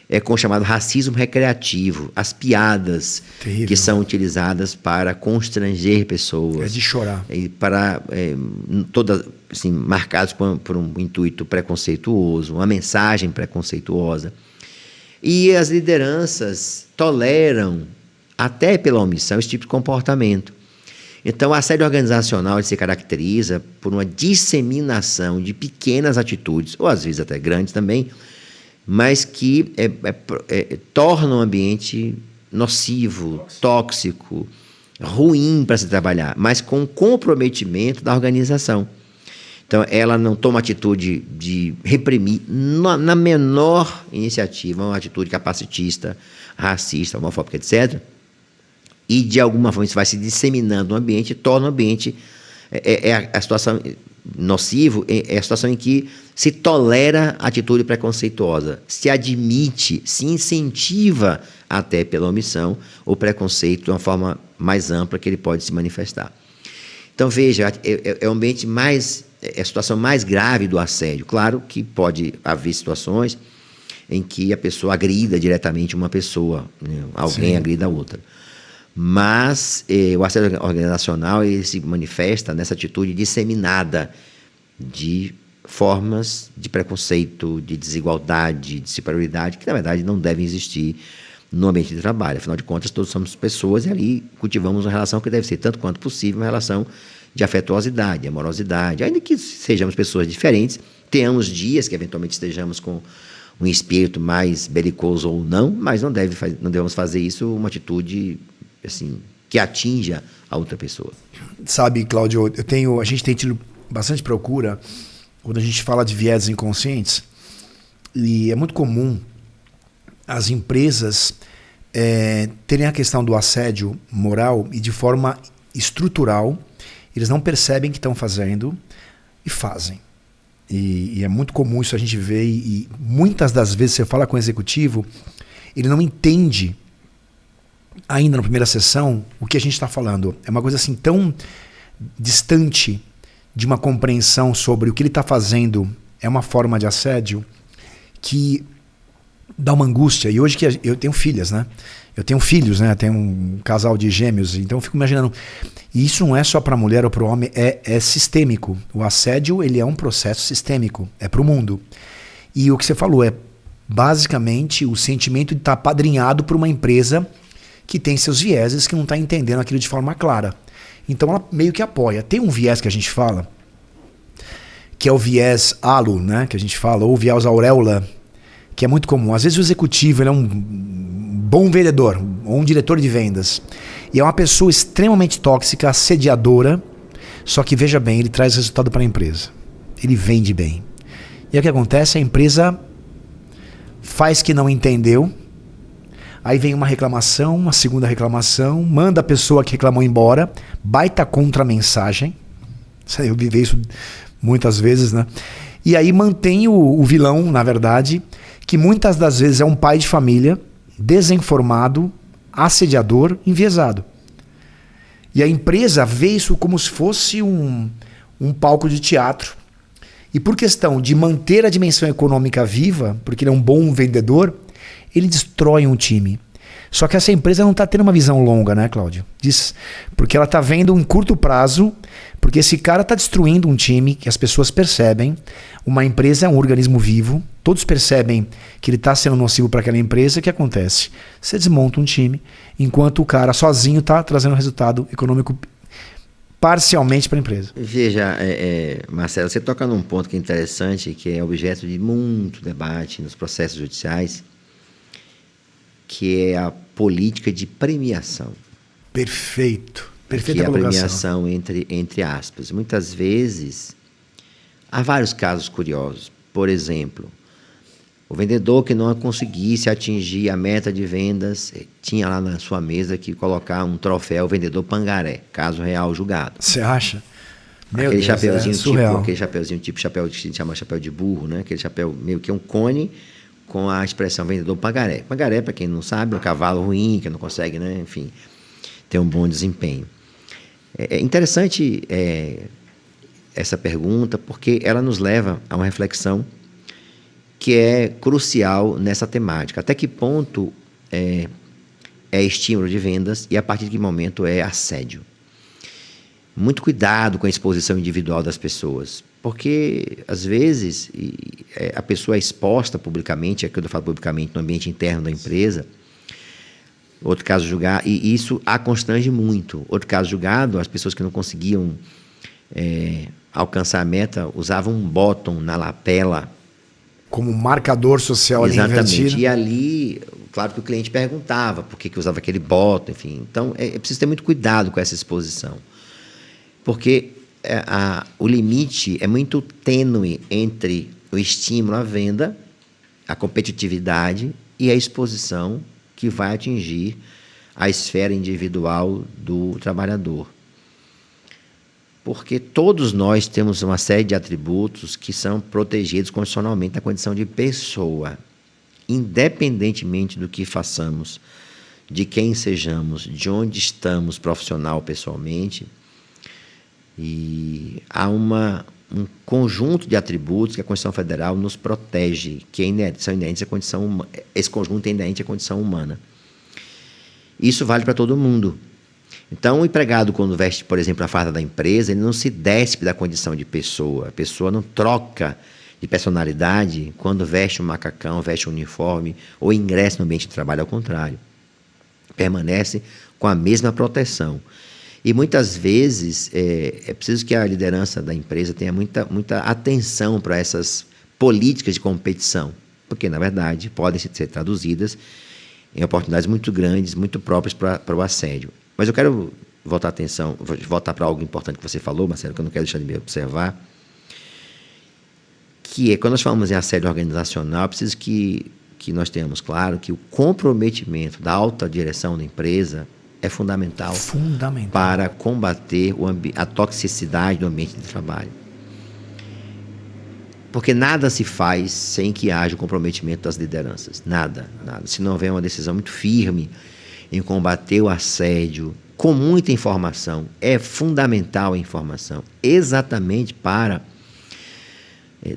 é com o chamado racismo recreativo, as piadas terrível, que são utilizadas para constranger pessoas. É de chorar. E para, todas, assim, marcadas por um intuito preconceituoso, uma mensagem preconceituosa. E as lideranças toleram, até pela omissão, esse tipo de comportamento. Então, a assédio organizacional se caracteriza por uma disseminação de pequenas atitudes, ou às vezes até grandes também, mas que tornam o ambiente nocivo, tóxico, ruim para se trabalhar, mas com comprometimento da organização. Então, ela não toma atitude de reprimir, na menor iniciativa, uma atitude capacitista, racista, homofóbica, etc., e, de alguma forma, isso vai se disseminando no ambiente e torna o ambiente... a situação nocivo é a situação em que se tolera a atitude preconceituosa, se admite, se incentiva até pela omissão o preconceito de uma forma mais ampla que ele pode se manifestar. Então, veja, é o ambiente mais... é a situação mais grave do assédio. Claro que pode haver situações em que a pessoa agrida diretamente uma pessoa, né? Alguém Sim. agrida a outra. Mas o assédio organizacional ele se manifesta nessa atitude disseminada de formas de preconceito, de desigualdade, de superioridade, que na verdade não devem existir no ambiente de trabalho. Afinal de contas, todos somos pessoas e ali cultivamos uma relação que deve ser, tanto quanto possível, uma relação de afetuosidade, amorosidade. Ainda que sejamos pessoas diferentes, tenhamos dias que eventualmente estejamos com um espírito mais belicoso ou não, mas não devemos fazer isso uma atitude... assim, que atinja a outra pessoa. Sabe, Cláudio, a gente tem tido bastante procura quando a gente fala de vieses inconscientes, e é muito comum as empresas terem a questão do assédio moral e de forma estrutural, eles não percebem que estão fazendo e fazem. E é muito comum isso a gente ver, e muitas das vezes você fala com o executivo, ele não entende ainda na primeira sessão o que a gente está falando. É uma coisa assim tão distante de uma compreensão sobre o que ele está fazendo é uma forma de assédio que dá uma angústia. E hoje que eu tenho filhas, né? Eu tenho filhos, né? Eu tenho um casal de gêmeos, então eu fico imaginando. E isso não é só para a mulher ou para o homem, é sistêmico. O assédio ele é um processo sistêmico, é para o mundo. E o que você falou é basicamente o sentimento de estar apadrinhado por uma empresa que tem seus vieses, que não está entendendo aquilo de forma clara. Então ela meio que apoia. Tem um viés que a gente fala, que é o viés halo, né, que a gente fala, ou o viés auréola, que é muito comum. Às vezes o executivo ele é um bom vendedor, ou um diretor de vendas, e é uma pessoa extremamente tóxica, assediadora, só que, veja bem, ele traz resultado para a empresa. Ele vende bem. E aí o que acontece? A empresa faz que não entendeu. Aí vem uma reclamação, uma segunda reclamação, manda a pessoa que reclamou embora, baita contra-mensagem. Eu vivi isso muitas vezes, né? E aí mantém o vilão, na verdade, que muitas das vezes é um pai de família, desinformado, assediador, enviesado. E a empresa vê isso como se fosse um palco de teatro. E por questão de manter a dimensão econômica viva, porque ele é um bom vendedor, ele destrói um time. Só que essa empresa não está tendo uma visão longa, né, Cláudio? Porque ela está vendo em curto prazo, porque esse cara está destruindo um time que as pessoas percebem. Uma empresa é um organismo vivo, todos percebem que ele está sendo nocivo para aquela empresa. O que acontece? Você desmonta um time, enquanto o cara sozinho está trazendo resultado econômico parcialmente para a empresa. Veja, Marcelo, você toca num ponto que é interessante, que é objeto de muito debate nos processos judiciais, que é a política de premiação. Perfeito. Perfeita que é a colocação. premiação entre aspas. Muitas vezes, há vários casos curiosos. Por exemplo, o vendedor que não conseguisse atingir a meta de vendas, tinha lá na sua mesa que colocar um troféu vendedor pangaré, caso real julgado. Você acha? Meu aquele Deus, chapeuzinho aquele chapeuzinho tipo chapéu que se chama chapéu de burro, né? Aquele chapéu meio que é um cone com a expressão vendedor pangaré. Pangaré, para quem não sabe, é um cavalo ruim, que não consegue, né, enfim, ter um bom desempenho. É interessante essa pergunta, porque ela nos leva a uma reflexão que é crucial nessa temática. Até que ponto é estímulo de vendas e a partir de que momento é assédio? Muito cuidado com a exposição individual das pessoas, porque, às vezes, a pessoa é exposta publicamente, quando eu falo publicamente, no ambiente interno da empresa. Outro caso julgado, e isso a constrange muito. Outro caso julgado, as pessoas que não conseguiam alcançar a meta usavam um bottom na lapela. Como marcador social ali invertido. Exatamente. E ali, claro que o cliente perguntava por que usava aquele bottom, enfim. Então, é preciso ter muito cuidado com essa exposição. Porque o limite é muito tênue entre o estímulo à venda, a competitividade e a exposição que vai atingir a esfera individual do trabalhador. Porque todos nós temos uma série de atributos que são protegidos constitucionalmente da condição de pessoa, independentemente do que façamos, de quem sejamos, de onde estamos profissional, pessoalmente. E há um conjunto de atributos que a Constituição Federal nos protege, que são inerentes à condição humana. Esse conjunto é inerente à condição humana. Isso vale para todo mundo. Então, o empregado, quando veste, por exemplo, a farda da empresa, ele não se despe da condição de pessoa. A pessoa não troca de personalidade quando veste um macacão, veste um uniforme ou ingressa no ambiente de trabalho, ao contrário. Permanece com a mesma proteção. E muitas vezes é preciso que a liderança da empresa tenha muita atenção para essas políticas de competição, porque, na verdade, podem ser traduzidas em oportunidades muito grandes, muito próprias para o assédio. Mas eu quero voltar para algo importante que você falou, Marcelo, que eu não quero deixar de me observar, que é, quando nós falamos em assédio organizacional, é preciso que nós tenhamos claro que o comprometimento da alta direção da empresa é fundamental para combater a toxicidade do ambiente de trabalho. Porque nada se faz sem que haja o comprometimento das lideranças. Nada. Se não houver uma decisão muito firme em combater o assédio, com muita informação, é fundamental a informação, exatamente para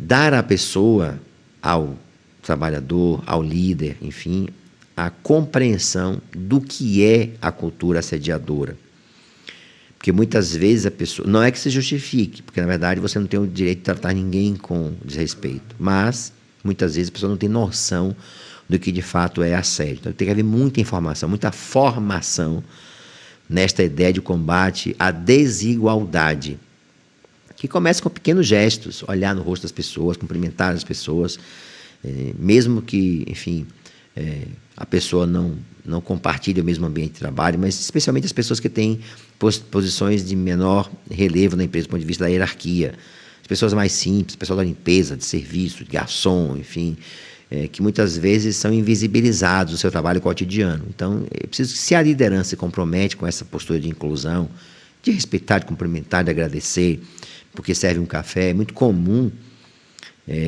dar à pessoa, ao trabalhador, ao líder, enfim, a compreensão do que é a cultura assediadora. Porque muitas vezes a pessoa... Não é que se justifique, porque na verdade você não tem o direito de tratar ninguém com desrespeito, mas muitas vezes a pessoa não tem noção do que de fato é assédio. Então tem que haver muita informação, muita formação nesta ideia de combate à desigualdade, que começa com pequenos gestos, olhar no rosto das pessoas, cumprimentar as pessoas, mesmo que, enfim... a pessoa não compartilha o mesmo ambiente de trabalho, mas especialmente as pessoas que têm posições de menor relevo na empresa, do ponto de vista da hierarquia. As pessoas mais simples, pessoal da limpeza, de serviço, de garçom, enfim, que muitas vezes são invisibilizados no seu trabalho cotidiano. Então, é preciso que, se a liderança se compromete com essa postura de inclusão, de respeitar, de cumprimentar, de agradecer, porque serve um café, é muito comum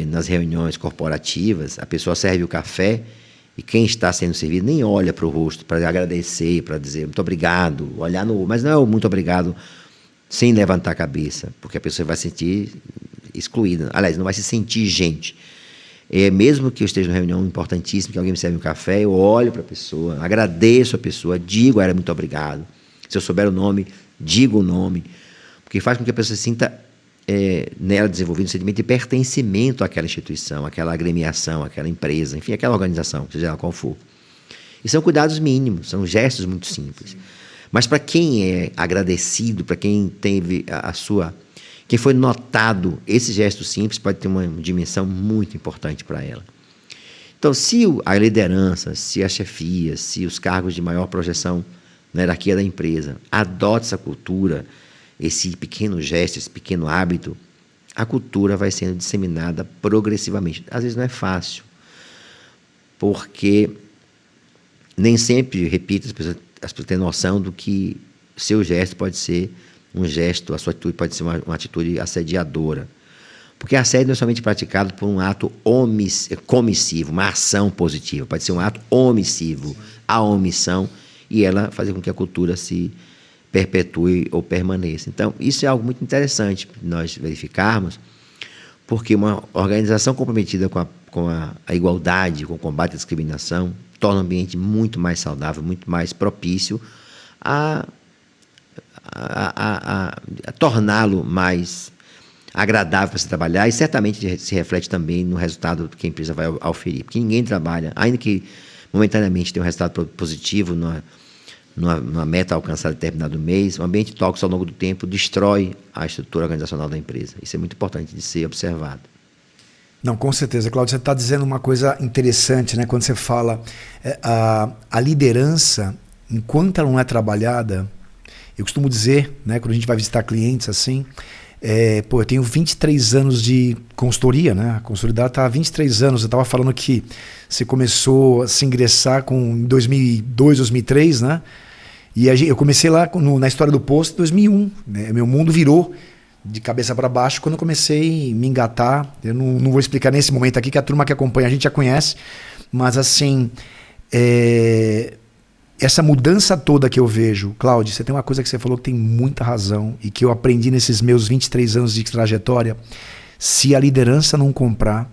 nas reuniões corporativas, a pessoa serve o café e quem está sendo servido nem olha para o rosto para agradecer, para dizer muito obrigado, mas não é o muito obrigado sem levantar a cabeça, porque a pessoa vai se sentir excluída. Aliás, não vai se sentir gente. Mesmo que eu esteja numa reunião importantíssima, que alguém me serve um café, eu olho para a pessoa, agradeço a pessoa, digo a ela muito obrigado. Se eu souber o nome, digo o nome, porque faz com que a pessoa se sinta nela desenvolvendo um sentimento de pertencimento àquela instituição, àquela agremiação, àquela empresa, enfim, àquela organização, seja ela qual for. E são cuidados mínimos, são gestos muito simples. Mas para quem é agradecido, para quem teve quem foi notado, esse gesto simples pode ter uma dimensão muito importante para ela. Então, se a liderança, se a chefia, se os cargos de maior projeção na hierarquia da empresa adotam essa cultura, esse pequeno gesto, esse pequeno hábito, a cultura vai sendo disseminada progressivamente. Às vezes não é fácil, porque nem sempre, repito, as pessoas têm noção do que seu gesto pode ser um gesto, a sua atitude pode ser uma atitude assediadora. Porque a assédio não é somente praticado por um ato comissivo, uma ação positiva. Pode ser um ato omissivo, a omissão, e ela fazer com que a cultura se perpetue ou permaneça. Então, isso é algo muito interessante nós verificarmos, porque uma organização comprometida com a igualdade, com o combate à discriminação, torna o ambiente muito mais saudável, muito mais propício a torná-lo mais agradável para se trabalhar, e certamente se reflete também no resultado que a empresa vai auferir. Porque ninguém trabalha, ainda que momentaneamente tenha um resultado positivo numa meta alcançada em determinado mês, o ambiente tóxico ao longo do tempo destrói a estrutura organizacional da empresa. Isso é muito importante de ser observado. Não, com certeza, Cláudio, você está dizendo uma coisa interessante, né? Quando você fala a liderança, enquanto ela não é trabalhada, eu costumo dizer, né, quando a gente vai visitar clientes assim, eu tenho 23 anos de consultoria, né? A consultoria está há 23 anos. Eu estava falando que você começou a se ingressar em 2002, 2003, né? E eu comecei lá na história do posto em 2001. Né? Meu mundo virou de cabeça para baixo quando eu comecei a me engatar. Eu não vou explicar nesse momento aqui, que a turma que acompanha a gente já conhece, mas assim, essa mudança toda que eu vejo, Cláudio, você tem uma coisa que você falou que tem muita razão e que eu aprendi nesses meus 23 anos de trajetória: se a liderança não comprar,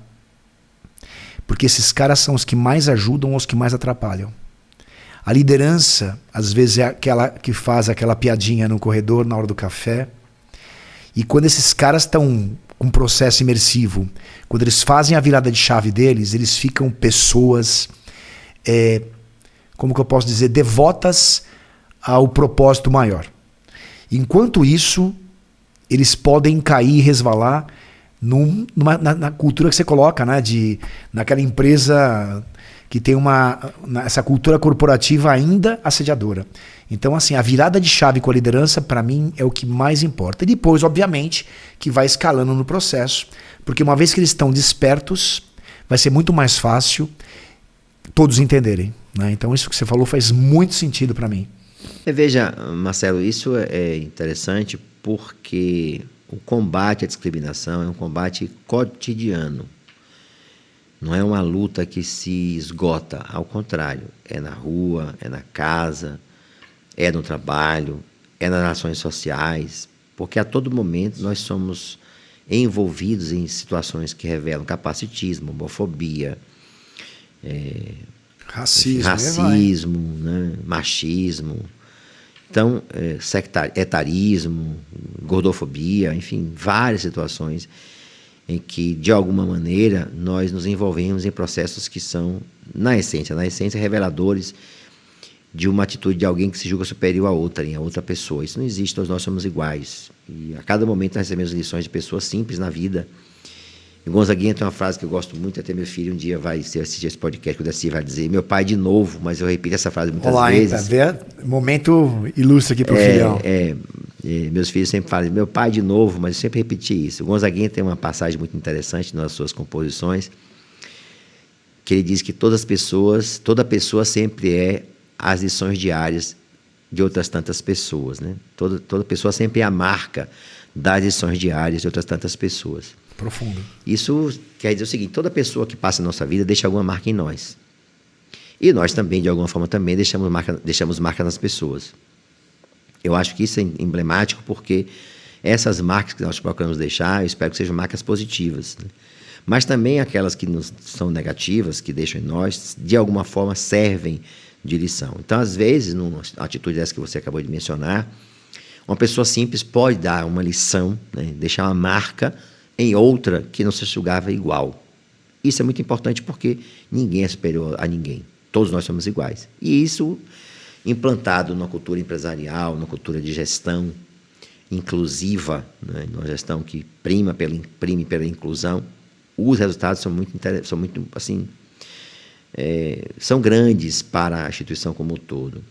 porque esses caras são os que mais ajudam ou os que mais atrapalham. A liderança, às vezes, é aquela que faz aquela piadinha no corredor na hora do café. E quando esses caras estão com um processo imersivo, quando eles fazem a virada de chave deles, eles ficam pessoas, como que eu posso dizer, devotas ao propósito maior. Enquanto isso, eles podem cair e resvalar na cultura que você coloca, né? Naquela empresa que tem essa cultura corporativa ainda assediadora. Então, assim, a virada de chave com a liderança, para mim, é o que mais importa. E depois, obviamente, que vai escalando no processo, porque uma vez que eles estão despertos, vai ser muito mais fácil todos entenderem. Né? Então, isso que você falou faz muito sentido para mim. Veja, Marcelo, isso é interessante porque o combate à discriminação é um combate cotidiano. Não é uma luta que se esgota, ao contrário, é na rua, é na casa, é no trabalho, é nas relações sociais, porque a todo momento nós somos envolvidos em situações que revelam capacitismo, homofobia, racismo, né, machismo, então, etarismo, gordofobia, enfim, várias situações em que, de alguma maneira, nós nos envolvemos em processos que são, na essência, reveladores de uma atitude de alguém que se julga superior a outra pessoa. Isso não existe, todos nós somos iguais. E a cada momento nós recebemos lições de pessoas simples na vida. E Gonzaguinha tem uma frase que eu gosto muito, até meu filho um dia vai assistir esse podcast, que o Daci vai dizer: meu pai de novo, mas eu repito essa frase muitas vezes. Tá, momento ilustre aqui pro filhão. Meus filhos sempre falam: meu pai de novo, mas eu sempre repeti isso. O Gonzaguinha tem uma passagem muito interessante nas suas composições, que ele diz que toda pessoa sempre é as lições diárias de outras tantas pessoas, né? Toda pessoa sempre é a marca das lições diárias de outras tantas pessoas. Profundo. Isso quer dizer o seguinte: toda pessoa que passa na nossa vida deixa alguma marca em nós. E nós também, de alguma forma, também deixamos marca nas pessoas. Eu acho que isso é emblemático porque essas marcas que nós procuramos deixar, eu espero que sejam marcas positivas, né? Mas também aquelas que são negativas, que deixam em nós, de alguma forma servem de lição. Então, às vezes, numa atitude dessa que você acabou de mencionar, uma pessoa simples pode dar uma lição, né, deixar uma marca em outra que não se julgava igual. Isso é muito importante porque ninguém é superior a ninguém. Todos nós somos iguais. E isso, implantado numa cultura empresarial, numa cultura de gestão inclusiva, né, numa gestão que prime pela inclusão, os resultados são grandes para a instituição como um todo.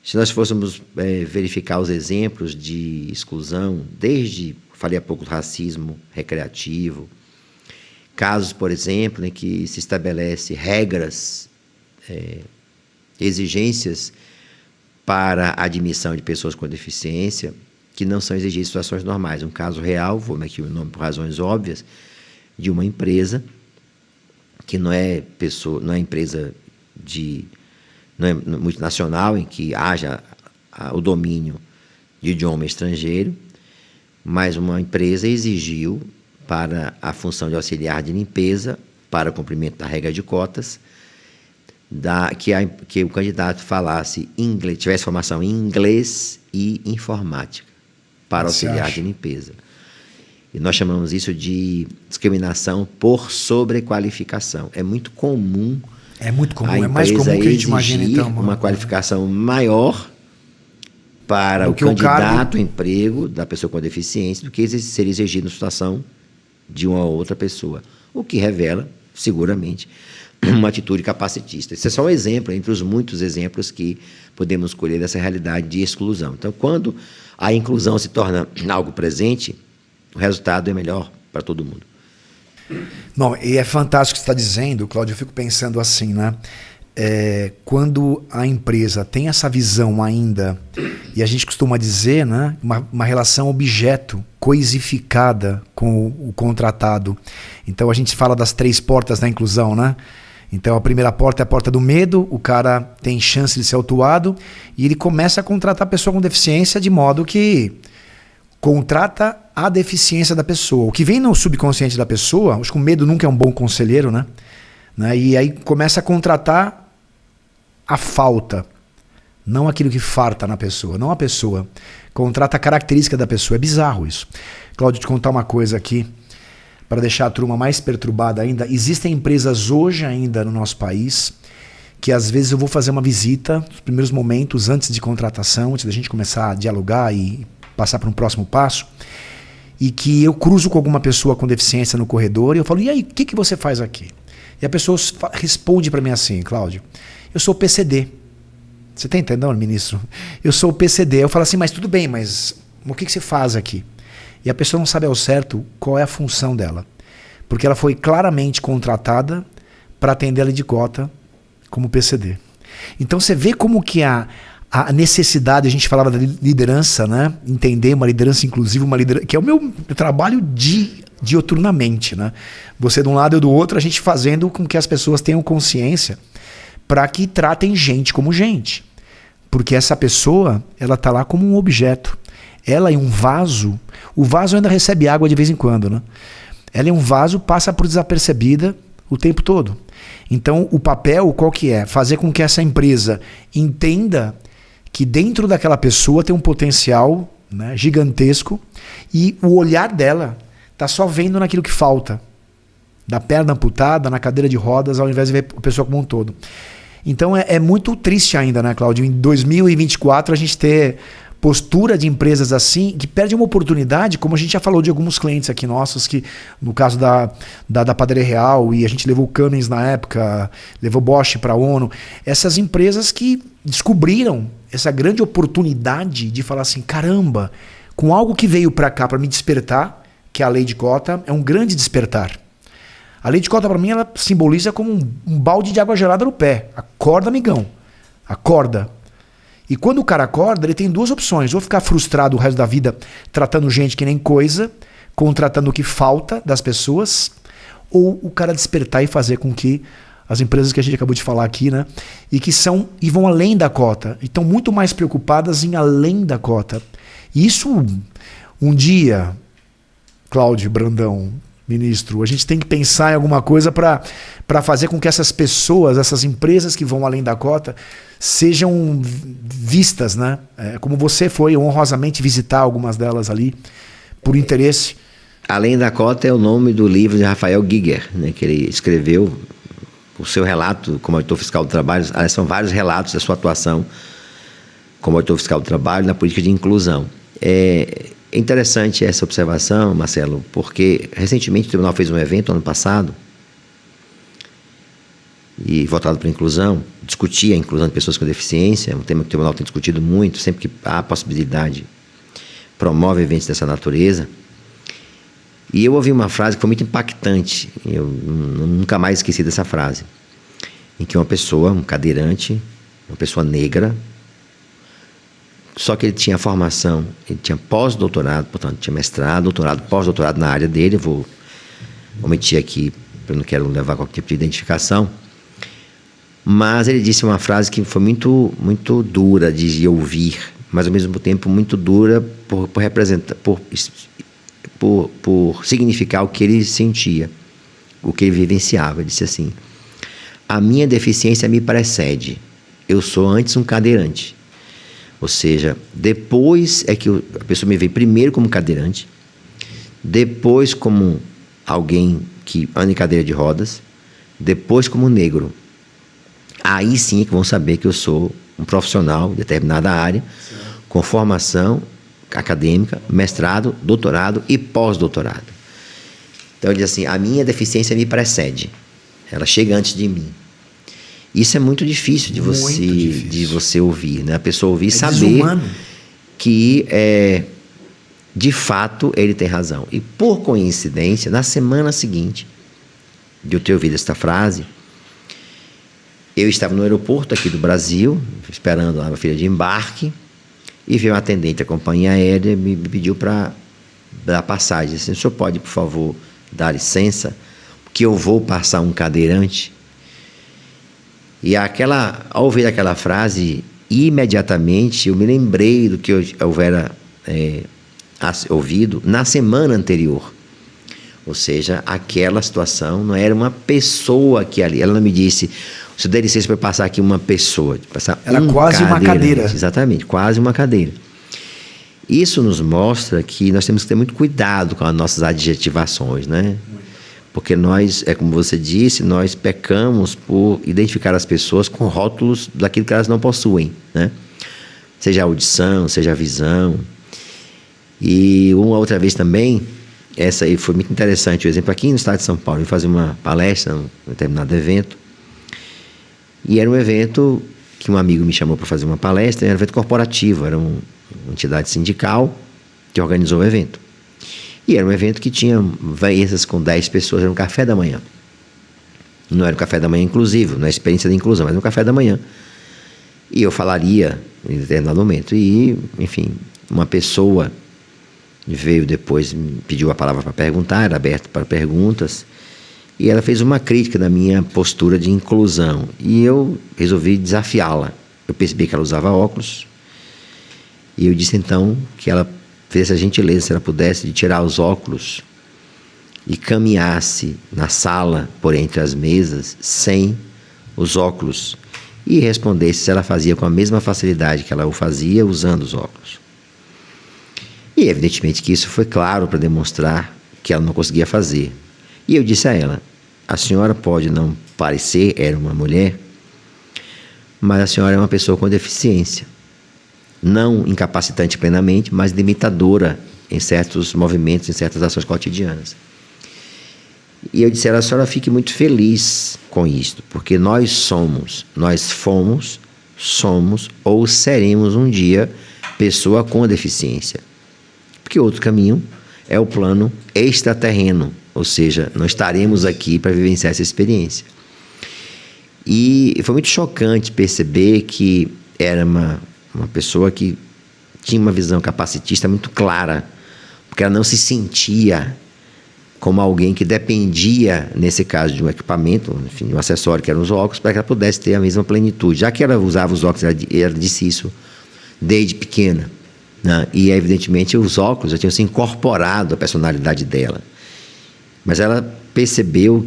Se nós fôssemos verificar os exemplos de exclusão, falei há pouco do racismo recreativo, casos, por exemplo, em que se estabelece regras, exigências para a admissão de pessoas com deficiência, que não são exigidos em situações normais. Um caso real, vou aqui o nome por razões óbvias, de uma empresa que não é empresa não é multinacional, em que haja o domínio de idioma estrangeiro, mas uma empresa exigiu para a função de auxiliar de limpeza, para o cumprimento da regra de cotas, que o candidato falasse inglês, tivesse formação em inglês e informática para auxiliar de limpeza. E nós chamamos isso de discriminação por sobrequalificação. É muito comum. É mais comum que a gente imagina, então. Uma qualificação maior para o candidato ao emprego da pessoa com deficiência do que ser exigido na situação de uma outra pessoa. O que revela, seguramente, uma atitude capacitista. Esse é só um exemplo, entre os muitos exemplos que podemos escolher dessa realidade de exclusão. Então, quando a inclusão se torna algo presente, o resultado é melhor para todo mundo. Não, e é fantástico o que você está dizendo, Cláudio. Eu fico pensando assim, né? Quando a empresa tem essa visão ainda, e a gente costuma dizer, né, uma relação objeto coisificada com o contratado. Então a gente fala das 3 portas da inclusão, né? Então a primeira porta é a porta do medo, o cara tem chance de ser autuado e ele começa a contratar a pessoa com deficiência de modo que contrata a deficiência da pessoa. O que vem no subconsciente da pessoa, acho que o medo nunca é um bom conselheiro, né? E aí começa a contratar a falta, não aquilo que farta na pessoa, não a pessoa. Contrata a característica da pessoa. É bizarro isso. Cláudio, te contar uma coisa aqui, para deixar a turma mais perturbada ainda. Existem empresas hoje ainda no nosso país que às vezes eu vou fazer uma visita nos primeiros momentos, antes de contratação, antes da gente começar a dialogar e passar para um próximo passo, e que eu cruzo com alguma pessoa com deficiência no corredor e eu falo, e aí, o que você faz aqui? E a pessoa responde para mim assim, Cláudio, eu sou PCD. Você está entendendo, ministro? Eu sou PCD. Eu falo assim, mas tudo bem, mas o que você faz aqui? E a pessoa não sabe ao certo qual é a função dela. Porque ela foi claramente contratada para atender a lei de cota como PCD. Então você vê como que a necessidade, a gente falava da liderança, né? Entender uma liderança inclusiva, uma liderança, que é o meu trabalho dioturnamente, né? Você de um lado e eu do outro, a gente fazendo com que as pessoas tenham consciência para que tratem gente como gente. Porque essa pessoa, ela está lá como um objeto. Ela é um vaso. O vaso ainda recebe água de vez em quando, né? Ela é um vaso, passa por desapercebida o tempo todo. Então, o papel qual que é? Fazer com que essa empresa entenda que dentro daquela pessoa tem um potencial, né, gigantesco, e o olhar dela está só vendo naquilo que falta. Da perna amputada, na cadeira de rodas, ao invés de ver a pessoa como um todo. Então é muito triste ainda, né, Cláudio? Em 2024 a gente ter postura de empresas assim, que perde uma oportunidade, como a gente já falou de alguns clientes aqui nossos, que no caso da Padaria Real, e a gente levou o Cummins na época, levou Bosch para a ONU, essas empresas que descobriram essa grande oportunidade de falar assim, caramba, com algo que veio para cá para me despertar, que é a lei de cota, é um grande despertar. A lei de cota, para mim, ela simboliza como um balde de água gelada no pé. Acorda, amigão. Acorda. E quando o cara acorda, ele tem 2 opções. Ou ficar frustrado o resto da vida tratando gente que nem coisa, contratando o que falta das pessoas, ou o cara despertar e fazer com que as empresas que a gente acabou de falar aqui, né, e vão além da cota, e estão muito mais preocupadas em além da cota. E isso, um dia, Cláudio Brandão, ministro, a gente tem que pensar em alguma coisa para fazer com que essas pessoas, essas empresas que vão além da cota, sejam vistas, né? Como você foi honrosamente visitar algumas delas ali, por interesse. Além da cota é o nome do livro de Rafael Giger, né, que ele escreveu o seu relato como auditor fiscal do trabalho. São vários relatos da sua atuação como auditor fiscal do trabalho na política de inclusão. É interessante essa observação, Marcelo, porque recentemente o Tribunal fez um evento, ano passado, e voltado para a inclusão, discutia a inclusão de pessoas com deficiência, um tema que o Tribunal tem discutido muito, sempre que há possibilidade, promove eventos dessa natureza. E eu ouvi uma frase que foi muito impactante, eu nunca mais esqueci dessa frase, em que uma pessoa, um cadeirante, uma pessoa negra, Só que ele tinha formação, ele tinha pós-doutorado, portanto, tinha mestrado, doutorado, pós-doutorado na área dele. Eu vou omitir aqui, eu não quero levar qualquer tipo de identificação. Mas ele disse uma frase que foi muito, muito dura de ouvir, mas ao mesmo tempo muito dura por representar, por significar o que ele sentia, o que ele vivenciava. Ele disse assim: a minha deficiência me precede, eu sou antes um cadeirante. Ou seja, depois é que a pessoa me vê primeiro como cadeirante, depois como alguém que anda em cadeira de rodas, depois como negro. Aí sim é que vão saber que eu sou um profissional de determinada área, com formação acadêmica, mestrado, doutorado e pós-doutorado. Então ele diz assim: a minha deficiência me precede, ela chega antes de mim. Isso é muito difícil de você ouvir, né? A pessoa ouvir e saber desumano. Que de fato ele tem razão. E por coincidência, na semana seguinte de eu ter ouvido esta frase, eu estava no aeroporto aqui do Brasil, esperando a minha filha de embarque, e veio um atendente da companhia aérea e me pediu para dar passagem. Disse assim: o senhor pode, por favor, dar licença, que eu vou passar um cadeirante? E ao ouvir aquela frase, imediatamente eu me lembrei do que eu houvera ouvido na semana anterior. Ou seja, aquela situação não era uma pessoa que ali. Ela não me disse: se der licença para passar aqui uma pessoa. Era quase uma cadeira. Exatamente, quase uma cadeira. Isso nos mostra que nós temos que ter muito cuidado com as nossas adjetivações, né? Porque nós, como você disse, nós pecamos por identificar as pessoas com rótulos daquilo que elas não possuem, né? Seja a audição, seja a visão. E uma outra vez também, essa aí foi muito interessante, o exemplo aqui no estado de São Paulo, eu fazia uma palestra num determinado evento, e era um evento que um amigo me chamou para fazer uma palestra, era um evento corporativo, era uma entidade sindical que organizou o evento. E era um evento que tinha mesas com 10 pessoas, era um café da manhã. Não era um café da manhã inclusivo, não é experiência de inclusão, mas um café da manhã. E eu falaria em determinado momento. E, enfim, uma pessoa veio depois, me pediu a palavra para perguntar, era aberto para perguntas, e ela fez uma crítica da minha postura de inclusão. E eu resolvi desafiá-la. Eu percebi que ela usava óculos, e eu disse então que ela fizesse a gentileza, se ela pudesse, de tirar os óculos e caminhasse na sala por entre as mesas sem os óculos, e respondesse se ela fazia com a mesma facilidade que ela o fazia usando os óculos. E evidentemente que isso foi claro para demonstrar que ela não conseguia fazer. E eu disse a ela: a senhora pode não parecer, era uma mulher, mas a senhora é uma pessoa com deficiência. Não incapacitante plenamente, mas limitadora em certos movimentos, em certas ações cotidianas. E eu disse a ela: a senhora fique muito feliz com isto, porque nós fomos, somos ou seremos um dia pessoa com deficiência. Porque outro caminho é o plano extraterreno, ou seja, não estaremos aqui para vivenciar essa experiência. E foi muito chocante perceber que era uma pessoa que tinha uma visão capacitista muito clara, porque ela não se sentia como alguém que dependia, nesse caso, de um equipamento, enfim, de um acessório que eram os óculos, para que ela pudesse ter a mesma plenitude. Já que ela usava os óculos, ela disse isso desde pequena, né? E evidentemente os óculos já tinham se incorporado à personalidade dela. Mas ela percebeu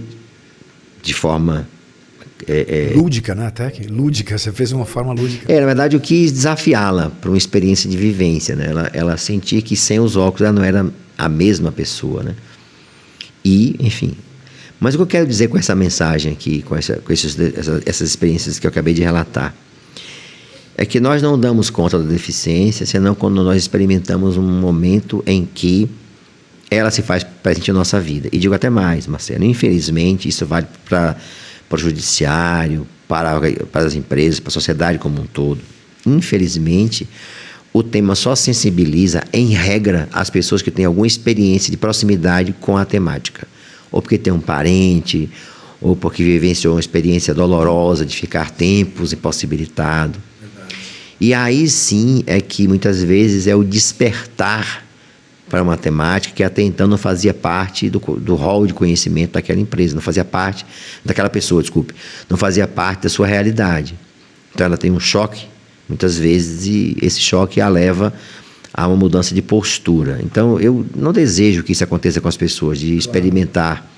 de forma lúdica, né? Até que lúdica, você fez uma forma lúdica. Na verdade, eu quis desafiá-la para uma experiência de vivência, né? Ela sentia que sem os óculos ela não era a mesma pessoa, né? E, enfim. Mas o que eu quero dizer com essa mensagem aqui, com essas experiências que eu acabei de relatar, é que nós não damos conta da deficiência, senão quando nós experimentamos um momento em que ela se faz presente na nossa vida. E digo até mais, Marcelo, infelizmente, isso vale para o judiciário, para as empresas, para a sociedade como um todo. Infelizmente, o tema só sensibiliza, em regra, as pessoas que têm alguma experiência de proximidade com a temática. Ou porque tem um parente, ou porque vivenciou uma experiência dolorosa de ficar tempos impossibilitado. Verdade. E aí sim é que muitas vezes é o despertar para a matemática que até então não fazia parte do rol de conhecimento daquela empresa, não fazia parte daquela pessoa, desculpe, não fazia parte da sua realidade. Então ela tem um choque, muitas vezes, e esse choque a leva a uma mudança de postura. Então eu não desejo que isso aconteça com as pessoas, de experimentar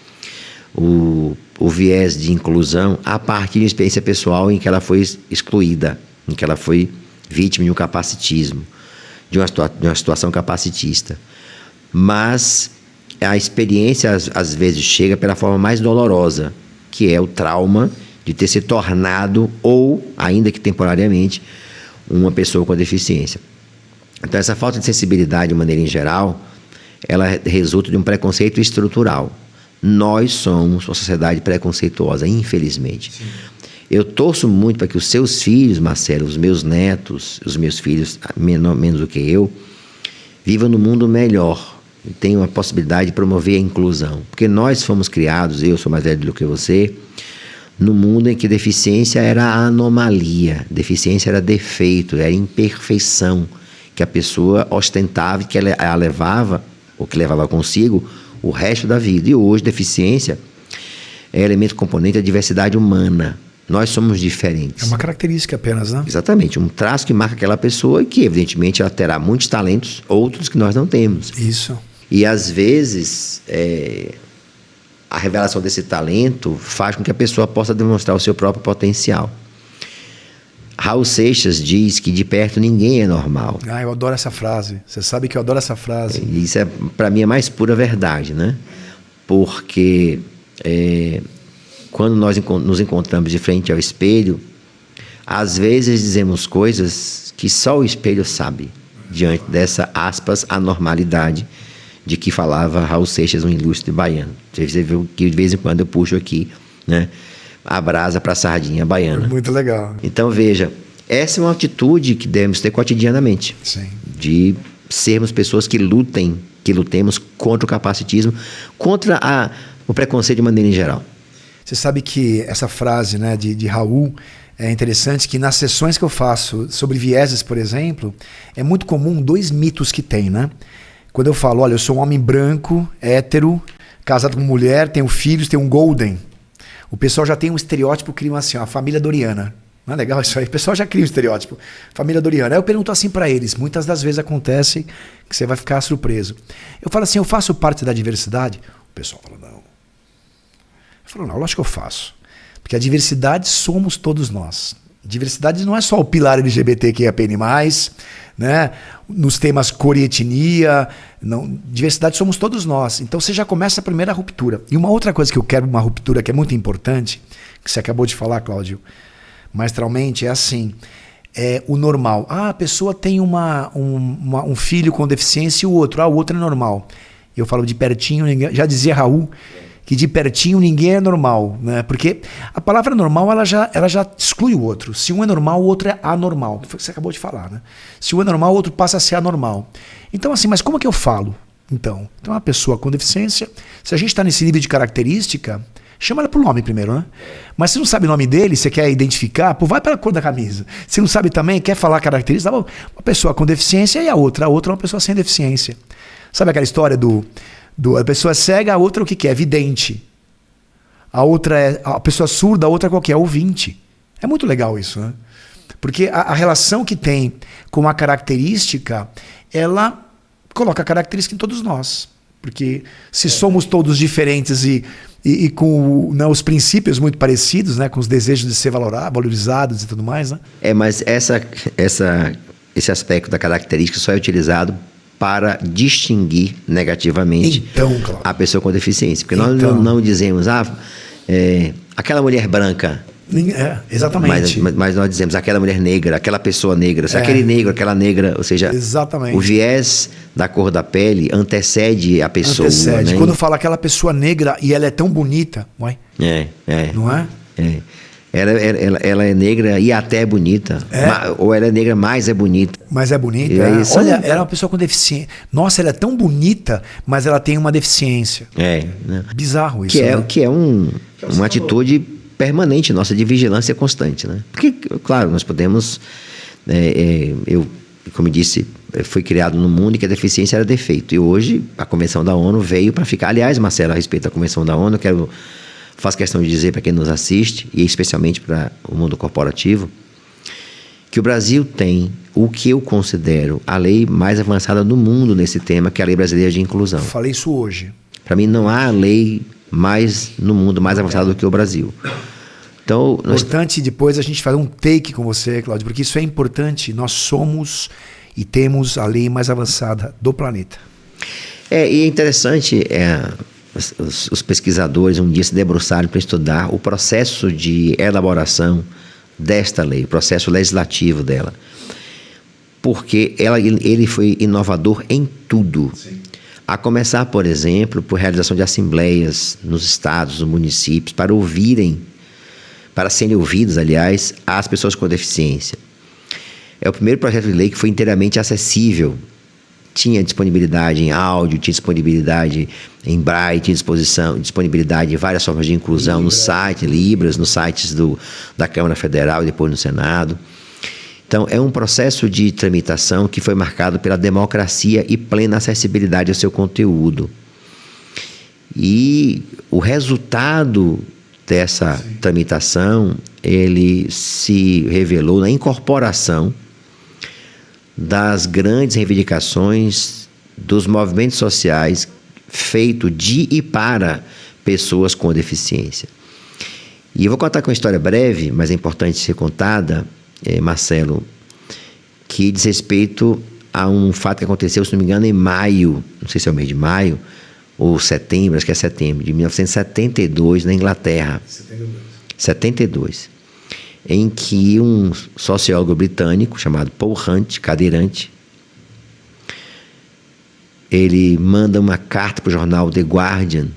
o viés de inclusão a partir de uma experiência pessoal em que ela foi excluída, em que ela foi vítima de um capacitismo, de uma situação capacitista. Mas a experiência às vezes chega pela forma mais dolorosa, que é o trauma de ter se tornado, ou ainda que temporariamente, uma pessoa com deficiência. Então essa falta de sensibilidade, de maneira em geral, ela resulta de um preconceito estrutural. Nós somos uma sociedade preconceituosa, infelizmente. Sim. Eu torço muito para que os seus filhos, Marcelo, os meus netos, os meus filhos, menos do que eu, vivam num mundo melhor e tenham a possibilidade de promover a inclusão. Porque nós fomos criados, eu sou mais velho do que você, num mundo em que deficiência era anomalia, deficiência era defeito, era imperfeição que a pessoa ostentava e que ela levava, ou que levava consigo, o resto da vida. E hoje, deficiência é elemento componente da diversidade humana. Nós somos diferentes. É uma característica apenas, né? Exatamente, um traço que marca aquela pessoa e que, evidentemente, ela terá muitos talentos, outros que nós não temos. Isso. E, às vezes, a revelação desse talento faz com que a pessoa possa demonstrar o seu próprio potencial. Raul Seixas diz que de perto ninguém é normal. Ah, eu adoro essa frase. Você sabe que eu adoro essa frase. Isso para mim, a mais pura verdade, né? Porque quando nós nos encontramos de frente ao espelho, às vezes dizemos coisas que só o espelho sabe, diante dessa, aspas, anormalidade de que falava Raul Seixas, um ilustre baiano. Você viu que de vez em quando eu puxo aqui, né, a brasa para a sardinha baiana. Muito legal. Então, veja, essa é uma atitude que devemos ter cotidianamente. Sim. De sermos pessoas que lutemos contra o capacitismo, contra o preconceito de maneira em geral. Você sabe que essa frase, né, de Raul é interessante, que nas sessões que eu faço sobre vieses, por exemplo, é muito comum 2 mitos que tem, né? Quando eu falo, olha, eu sou um homem branco, hétero, casado com mulher, tenho filhos, tenho um golden. O pessoal já tem um estereótipo, cria assim, ó, a família Doriana. Não é legal isso aí? O pessoal já cria um estereótipo, família Doriana. Aí eu pergunto assim para eles, muitas das vezes acontece que você vai ficar surpreso. Eu falo assim, eu faço parte da diversidade? O pessoal fala, não. Eu falo, não, lógico que eu faço. Porque a diversidade somos todos nós. Diversidade não é só o pilar LGBTQIAPN+, né? Nos temas cor e etnia. Não, diversidade somos todos nós. Então você já começa a primeira ruptura. E uma outra coisa que eu quero, uma ruptura que é muito importante, que você acabou de falar, Cláudio, maestralmente, é assim, é o normal. Ah, a pessoa tem um filho com deficiência e o outro é normal. Eu falo de pertinho, já dizia Raul, que de pertinho ninguém é normal, né? Porque a palavra normal ela já exclui o outro. Se um é normal, o outro é anormal. Foi o que você acabou de falar, né? Se um é normal, o outro passa a ser anormal. Então, assim, mas como é que eu falo? Então, uma pessoa com deficiência, se a gente está nesse nível de característica, chama ela pelo nome primeiro, né? Mas se não sabe o nome dele, você quer identificar, pô, vai pela cor da camisa. Se não sabe também, quer falar característica, uma pessoa com deficiência e a outra é uma pessoa sem deficiência. Sabe aquela história a pessoa cega, a outra o que é? Vidente. A outra é a pessoa surda, a outra qual que é? Ouvinte. É muito legal isso, né? Porque a relação que tem com a característica, ela coloca a característica em todos nós. Porque se somos todos diferentes e com os princípios muito parecidos, né, com os desejos de ser valorizados e tudo mais, né? Mas esse aspecto da característica só é utilizado para distinguir negativamente a pessoa com deficiência. Porque nós não dizemos, aquela mulher branca. Exatamente. Mas nós dizemos aquela mulher negra, aquela pessoa negra, aquele negro, aquela negra, ou seja, exatamente. O viés da cor da pele antecede a pessoa. Antecede. Né? Quando fala aquela pessoa negra e ela é tão bonita, não é? Não é? Ela é negra e até é bonita. Ou ela é negra, mas é bonita. Mas é bonita. Olha, ela é uma pessoa com deficiência. Nossa, ela é tão bonita, mas ela tem uma deficiência. Né? Bizarro isso. Que é uma atitude permanente nossa de vigilância constante, né? Porque, claro, nós podemos Eu, como eu disse, foi criado no mundo em que a deficiência era defeito. E hoje a Convenção da ONU veio para ficar. Aliás, Marcelo, a respeito da Convenção da ONU, faço questão de dizer para quem nos assiste, e especialmente para o mundo corporativo, que o Brasil tem o que eu considero a lei mais avançada do mundo nesse tema, que é a Lei Brasileira de Inclusão. Falei isso hoje. Para mim, não há lei no mundo mais avançada do que o Brasil. Então, importante depois a gente fazer um take com você, Cláudio, porque isso é importante. Nós somos e temos a lei mais avançada do planeta. E é interessante os pesquisadores um dia se debruçaram para estudar o processo de elaboração desta lei, o processo legislativo dela. Porque ele foi inovador em tudo. Sim. A começar, por exemplo, por realização de assembleias nos estados, nos municípios, para serem ouvidos, aliás, as pessoas com deficiência. É o primeiro projeto de lei que foi inteiramente acessível. Tinha disponibilidade em áudio, tinha disponibilidade em braille, tinha disponibilidade em várias formas de inclusão no site, Libras, nos sites da Câmara Federal e depois no Senado. Então, é um processo de tramitação que foi marcado pela democracia e plena acessibilidade ao seu conteúdo. E o resultado dessa tramitação, ele se revelou na incorporação das grandes reivindicações dos movimentos sociais feito de e para pessoas com deficiência. E eu vou contar com uma história breve, mas é importante ser contada, Marcelo, que diz respeito a um fato que aconteceu, se não me engano, em maio, não sei se é o mês de maio, ou setembro, acho que é setembro, de 1972, na Inglaterra. 72. Em que um sociólogo britânico chamado Paul Hunt, cadeirante, ele manda uma carta para o jornal The Guardian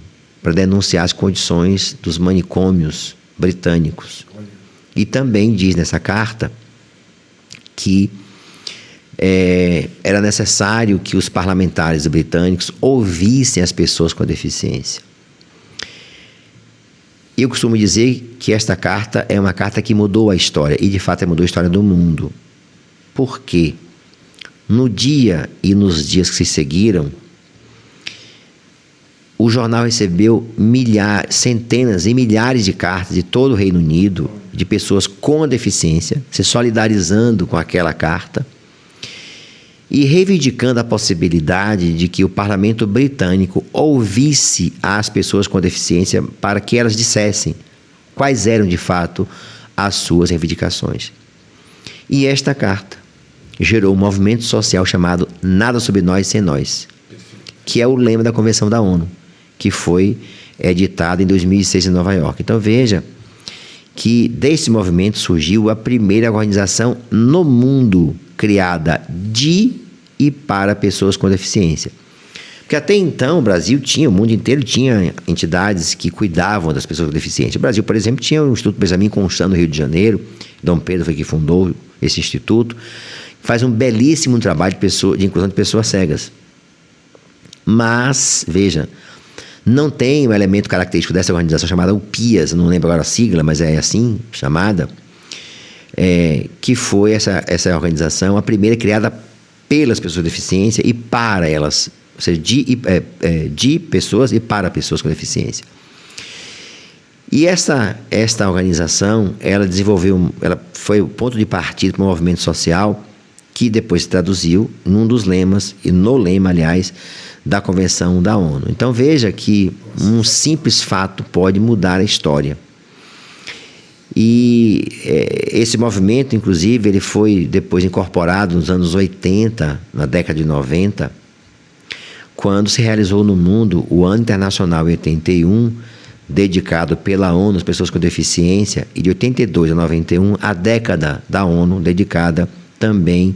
para denunciar as condições dos manicômios britânicos. E também diz nessa carta que era necessário que os parlamentares britânicos ouvissem as pessoas com deficiência. Eu costumo dizer que esta carta é uma carta que mudou a história, e de fato mudou a história do mundo. Por quê? No dia e nos dias que se seguiram, o jornal recebeu centenas e milhares de cartas de todo o Reino Unido, de pessoas com deficiência, se solidarizando com aquela carta e reivindicando a possibilidade de que o parlamento britânico ouvisse as pessoas com deficiência para que elas dissessem quais eram de fato as suas reivindicações. E esta carta gerou um movimento social chamado Nada Sobre Nós Sem Nós, que é o lema da Convenção da ONU, que foi editado em 2006 em Nova York. Então veja que desse movimento surgiu a primeira organização no mundo criada de e para pessoas com deficiência. Porque até então o mundo inteiro tinha entidades que cuidavam das pessoas com deficiência. O Brasil, por exemplo, tinha o Instituto Benjamin Constant no Rio de Janeiro. Dom Pedro foi que fundou esse instituto. Faz um belíssimo trabalho de inclusão de pessoas cegas. Mas, veja, não tem um elemento característico dessa organização chamada UPIAS, não lembro agora a sigla, mas é assim chamada, que foi essa organização, a primeira criada pelas pessoas com deficiência e para elas, ou seja, de pessoas e para pessoas com deficiência. E esta organização, ela foi o ponto de partida para um movimento social que depois se traduziu num dos lemas, e no lema, aliás, da Convenção da ONU. Então veja que um simples fato pode mudar a história. E esse movimento, inclusive, ele foi depois incorporado nos anos 80, na década de 90, quando se realizou no mundo o Ano Internacional em 81, dedicado pela ONU às pessoas com deficiência, e de 82 a 91, a década da ONU dedicada também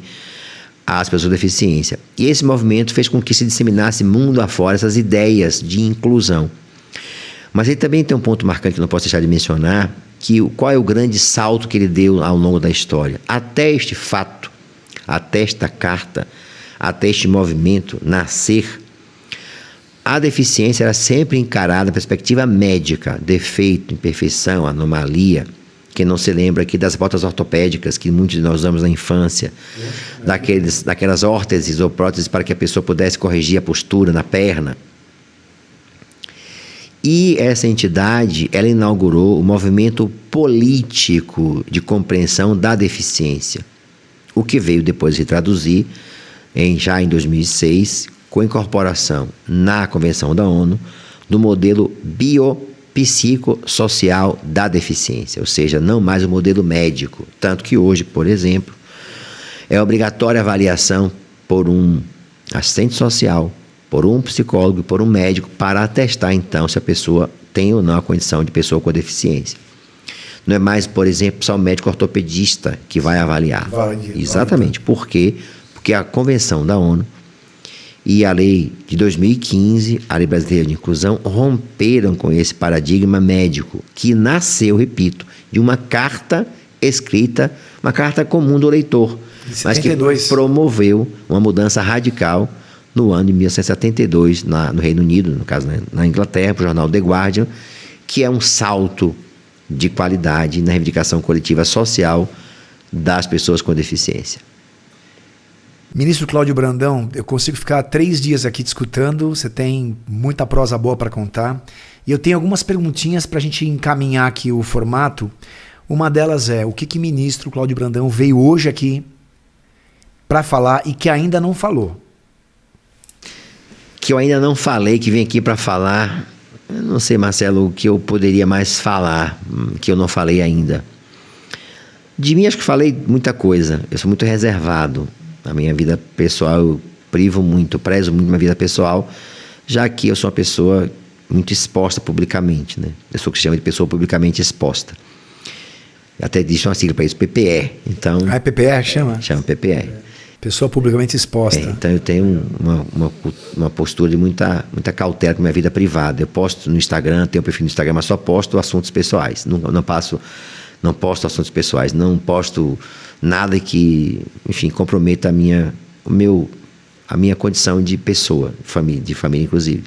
às pessoas com deficiência. E esse movimento fez com que se disseminasse mundo afora essas ideias de inclusão. Mas ele também tem um ponto marcante que não posso deixar de mencionar, qual é o grande salto que ele deu ao longo da história. Até este fato, até esta carta, até este movimento nascer, a deficiência era sempre encarada na perspectiva médica, defeito, imperfeição, anomalia, Quem não se lembra aqui das botas ortopédicas que muitos de nós usamos na infância, daquelas órteses ou próteses para que a pessoa pudesse corrigir a postura na perna. E essa entidade, ela inaugurou o movimento político de compreensão da deficiência, o que veio depois se traduzir já em 2006, com incorporação na Convenção da ONU, do modelo biopsicossocial da deficiência, ou seja, não mais o modelo médico. Tanto que hoje, por exemplo, é obrigatória a avaliação por um assistente social, por um psicólogo e por um médico para atestar, então, se a pessoa tem ou não a condição de pessoa com deficiência. Não é mais, por exemplo, só o médico ortopedista que vai avaliar. Exatamente. Por quê? Porque a Convenção da ONU e a lei de 2015, a Lei Brasileira de Inclusão, romperam com esse paradigma médico, que nasceu, repito, de uma carta escrita, uma carta comum do leitor, mas que promoveu uma mudança radical no ano de 1972, no Reino Unido, no caso na Inglaterra, para o jornal The Guardian, que é um salto de qualidade na reivindicação coletiva social das pessoas com deficiência. Ministro Cláudio Brandão, eu consigo ficar 3 dias aqui te escutando, você tem muita prosa boa para contar, e eu tenho algumas perguntinhas para a gente encaminhar aqui o formato. Uma delas é, o que o ministro Cláudio Brandão veio hoje aqui para falar e que ainda não falou? Que eu ainda não falei, que vem aqui para falar, eu não sei, Marcelo, o que eu poderia mais falar, que eu não falei ainda. De mim, acho que falei muita coisa, eu sou muito reservado. Na minha vida pessoal, eu prezo muito minha vida pessoal, já que eu sou uma pessoa muito exposta publicamente, né? Eu sou o que se chama de pessoa publicamente exposta. Até existe uma sigla para isso, PPE. Então, é PPE? Chama PPE. Pessoa publicamente exposta. Então eu tenho uma postura de muita cautela com a minha vida privada. Eu posto no Instagram, tenho um perfil no Instagram, mas só posto assuntos pessoais. Não posto assuntos pessoais, não posto nada que, enfim, comprometa a minha condição de pessoa, de família inclusive.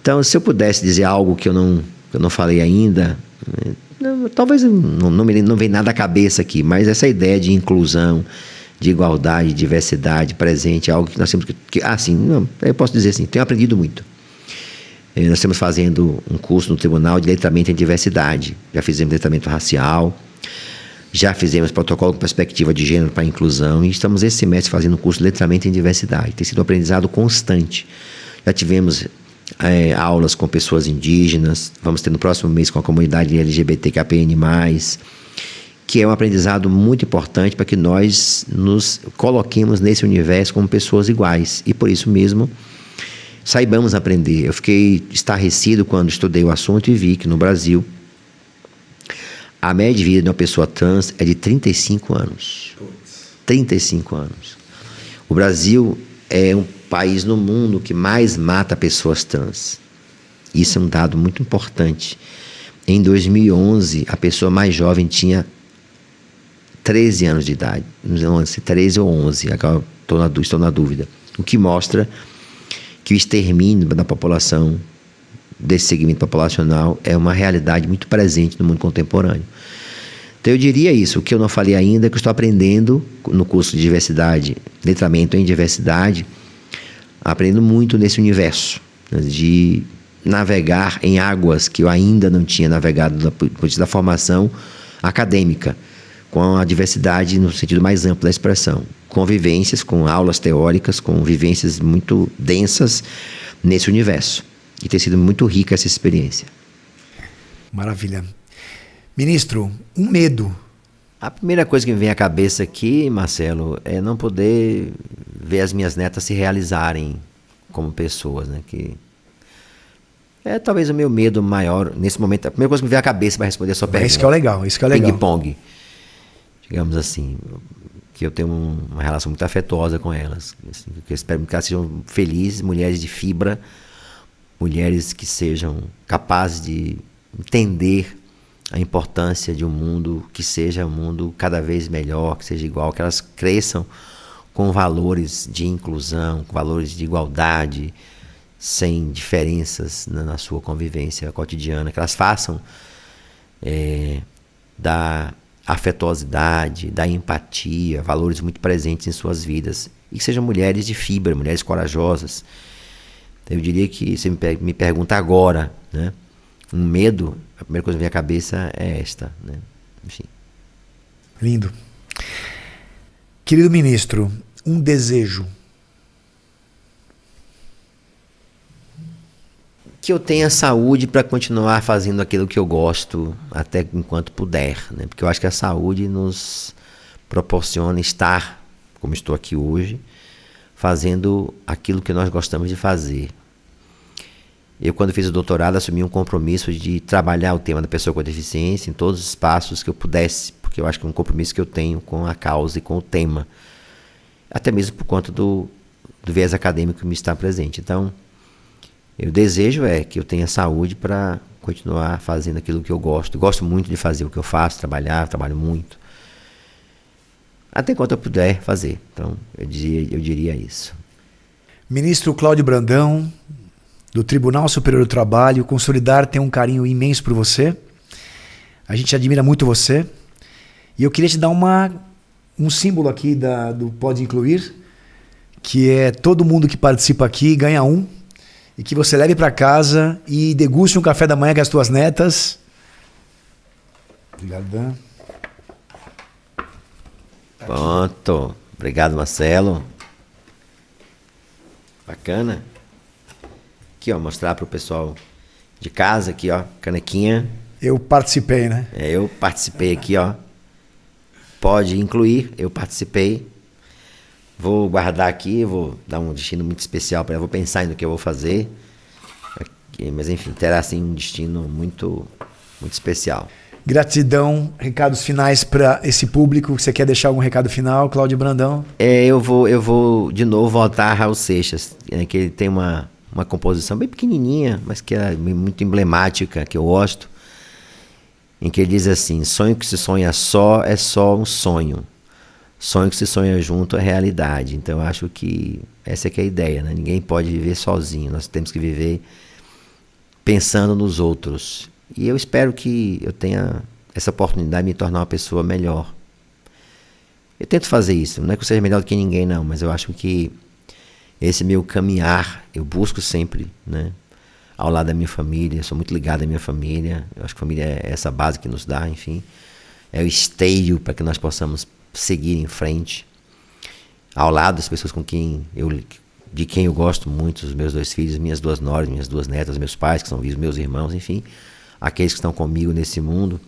Então, se eu pudesse dizer algo que eu não falei ainda, talvez não venha nada à cabeça aqui, mas essa ideia de inclusão, de igualdade, diversidade presente, é algo que nós temos eu posso dizer assim, tenho aprendido muito. Nós estamos fazendo um curso no Tribunal de Letramento em Diversidade. Já fizemos letramento racial, já fizemos protocolo com perspectiva de gênero para a inclusão e estamos esse semestre fazendo um curso de letramento em diversidade. Tem sido um aprendizado constante. Já tivemos aulas com pessoas indígenas, vamos ter no próximo mês com a comunidade LGBTQIAPN+, que é um aprendizado muito importante para que nós nos coloquemos nesse universo como pessoas iguais e por isso mesmo saibamos aprender. Eu fiquei estarrecido quando estudei o assunto e vi que no Brasil a média de vida de uma pessoa trans é de 35 anos. 35 anos. O Brasil é um país no mundo que mais mata pessoas trans. Isso é um dado muito importante. Em 2011, a pessoa mais jovem tinha 13 anos de idade. Não sei, 13 ou 11, agora estou na dúvida. O que mostra que o extermínio da população, desse segmento populacional, é uma realidade muito presente no mundo contemporâneo. Então eu diria isso, o que eu não falei ainda é que eu estou aprendendo no curso de diversidade, letramento em diversidade, aprendendo muito nesse universo, de navegar em águas que eu ainda não tinha navegado da formação acadêmica, com a diversidade no sentido mais amplo da expressão, com vivências, com aulas teóricas, com vivências muito densas nesse universo. E tem sido muito rica essa experiência. Maravilha. Ministro, um medo. A primeira coisa que me vem à cabeça aqui, Marcelo, é não poder ver as minhas netas se realizarem como pessoas, né? Que é talvez o meu medo maior nesse momento. A primeira coisa que me vem à cabeça para responder a sua pergunta. Isso que é legal, isso que é legal. Ping-pong. Digamos assim, que eu tenho uma relação muito afetuosa com elas. Assim, que eu espero que elas sejam felizes, mulheres de fibra, mulheres que sejam capazes de entender a importância de um mundo que seja um mundo cada vez melhor, que seja igual, que elas cresçam com valores de inclusão, com valores de igualdade, sem diferenças na sua convivência cotidiana, que elas façam da afetuosidade, da empatia, valores muito presentes em suas vidas. E que sejam mulheres de fibra, mulheres corajosas. Eu diria que, você me pergunta agora, né? Um medo, a primeira coisa que vem à cabeça é esta, né? Enfim. Lindo. Querido ministro, um desejo. Que eu tenha saúde para continuar fazendo aquilo que eu gosto até enquanto puder, né? Porque eu acho que a saúde nos proporciona estar, como estou aqui hoje, fazendo aquilo que nós gostamos de fazer. Eu, quando fiz o doutorado, assumi um compromisso de trabalhar o tema da pessoa com deficiência em todos os espaços que eu pudesse, porque eu acho que é um compromisso que eu tenho com a causa e com o tema, até mesmo por conta do viés acadêmico que me está presente. Então, o desejo é que eu tenha saúde para continuar fazendo aquilo que eu gosto. Eu gosto muito de fazer o que eu faço, trabalho muito. Até enquanto eu puder fazer. Então, eu diria isso. Ministro Cláudio Brandão, do Tribunal Superior do Trabalho, Consolidar tem um carinho imenso por você. A gente admira muito você. E eu queria te dar um símbolo aqui do Pode Incluir, que é todo mundo que participa aqui ganha um, e que você leve para casa e deguste um café da manhã com as tuas netas. Obrigado, Dan. Pronto. Obrigado, Marcelo. Bacana. Aqui, ó, mostrar para o pessoal de casa, aqui, ó, canequinha. Eu participei, né? Eu participei aqui, ó. Pode incluir, eu participei. Vou guardar aqui, vou dar um destino muito especial para ela, vou pensar no que eu vou fazer. Mas enfim, terá assim um destino muito, muito especial. Gratidão, recados finais para esse público. Você quer deixar algum recado final, Cláudio Brandão? Eu vou de novo voltar a Raul Seixas, que ele tem uma composição bem pequenininha, mas que é muito emblemática, que eu gosto, em que ele diz assim: sonho que se sonha só é só um sonho. Sonho que se sonha junto é realidade. Então eu acho que essa é que é a ideia, né? Ninguém pode viver sozinho, nós temos que viver pensando nos outros. E eu espero que eu tenha essa oportunidade de me tornar uma pessoa melhor. Eu tento fazer isso, não é que eu seja melhor do que ninguém não, mas eu acho que esse meu caminhar, eu busco sempre, né, ao lado da minha família, sou muito ligado à minha família, eu acho que a família é essa base que nos dá, enfim, é o esteio para que nós possamos seguir em frente, ao lado das pessoas de quem eu gosto muito, os meus 2 filhos, minhas 2 noras, minhas 2 netas, meus pais que são vivos, meus irmãos, enfim, aqueles que estão comigo nesse mundo.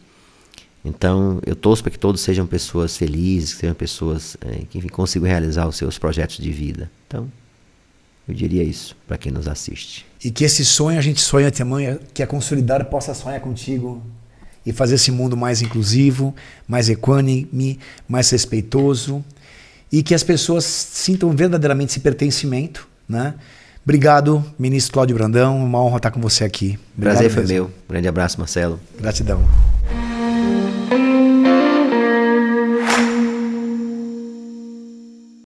Então eu torço para que todos sejam pessoas felizes, que sejam pessoas que enfim, consigam realizar os seus projetos de vida. Então eu diria isso para quem nos assiste. E que esse sonho a gente sonha tamanho, que a Consolidar possa sonhar contigo e fazer esse mundo mais inclusivo, mais equânime, mais respeitoso, e que as pessoas sintam verdadeiramente esse pertencimento, né? Obrigado, ministro Cláudio Brandão, uma honra estar com você aqui. Obrigado Prazer foi mesmo. meu. Grande abraço, Marcelo. Gratidão.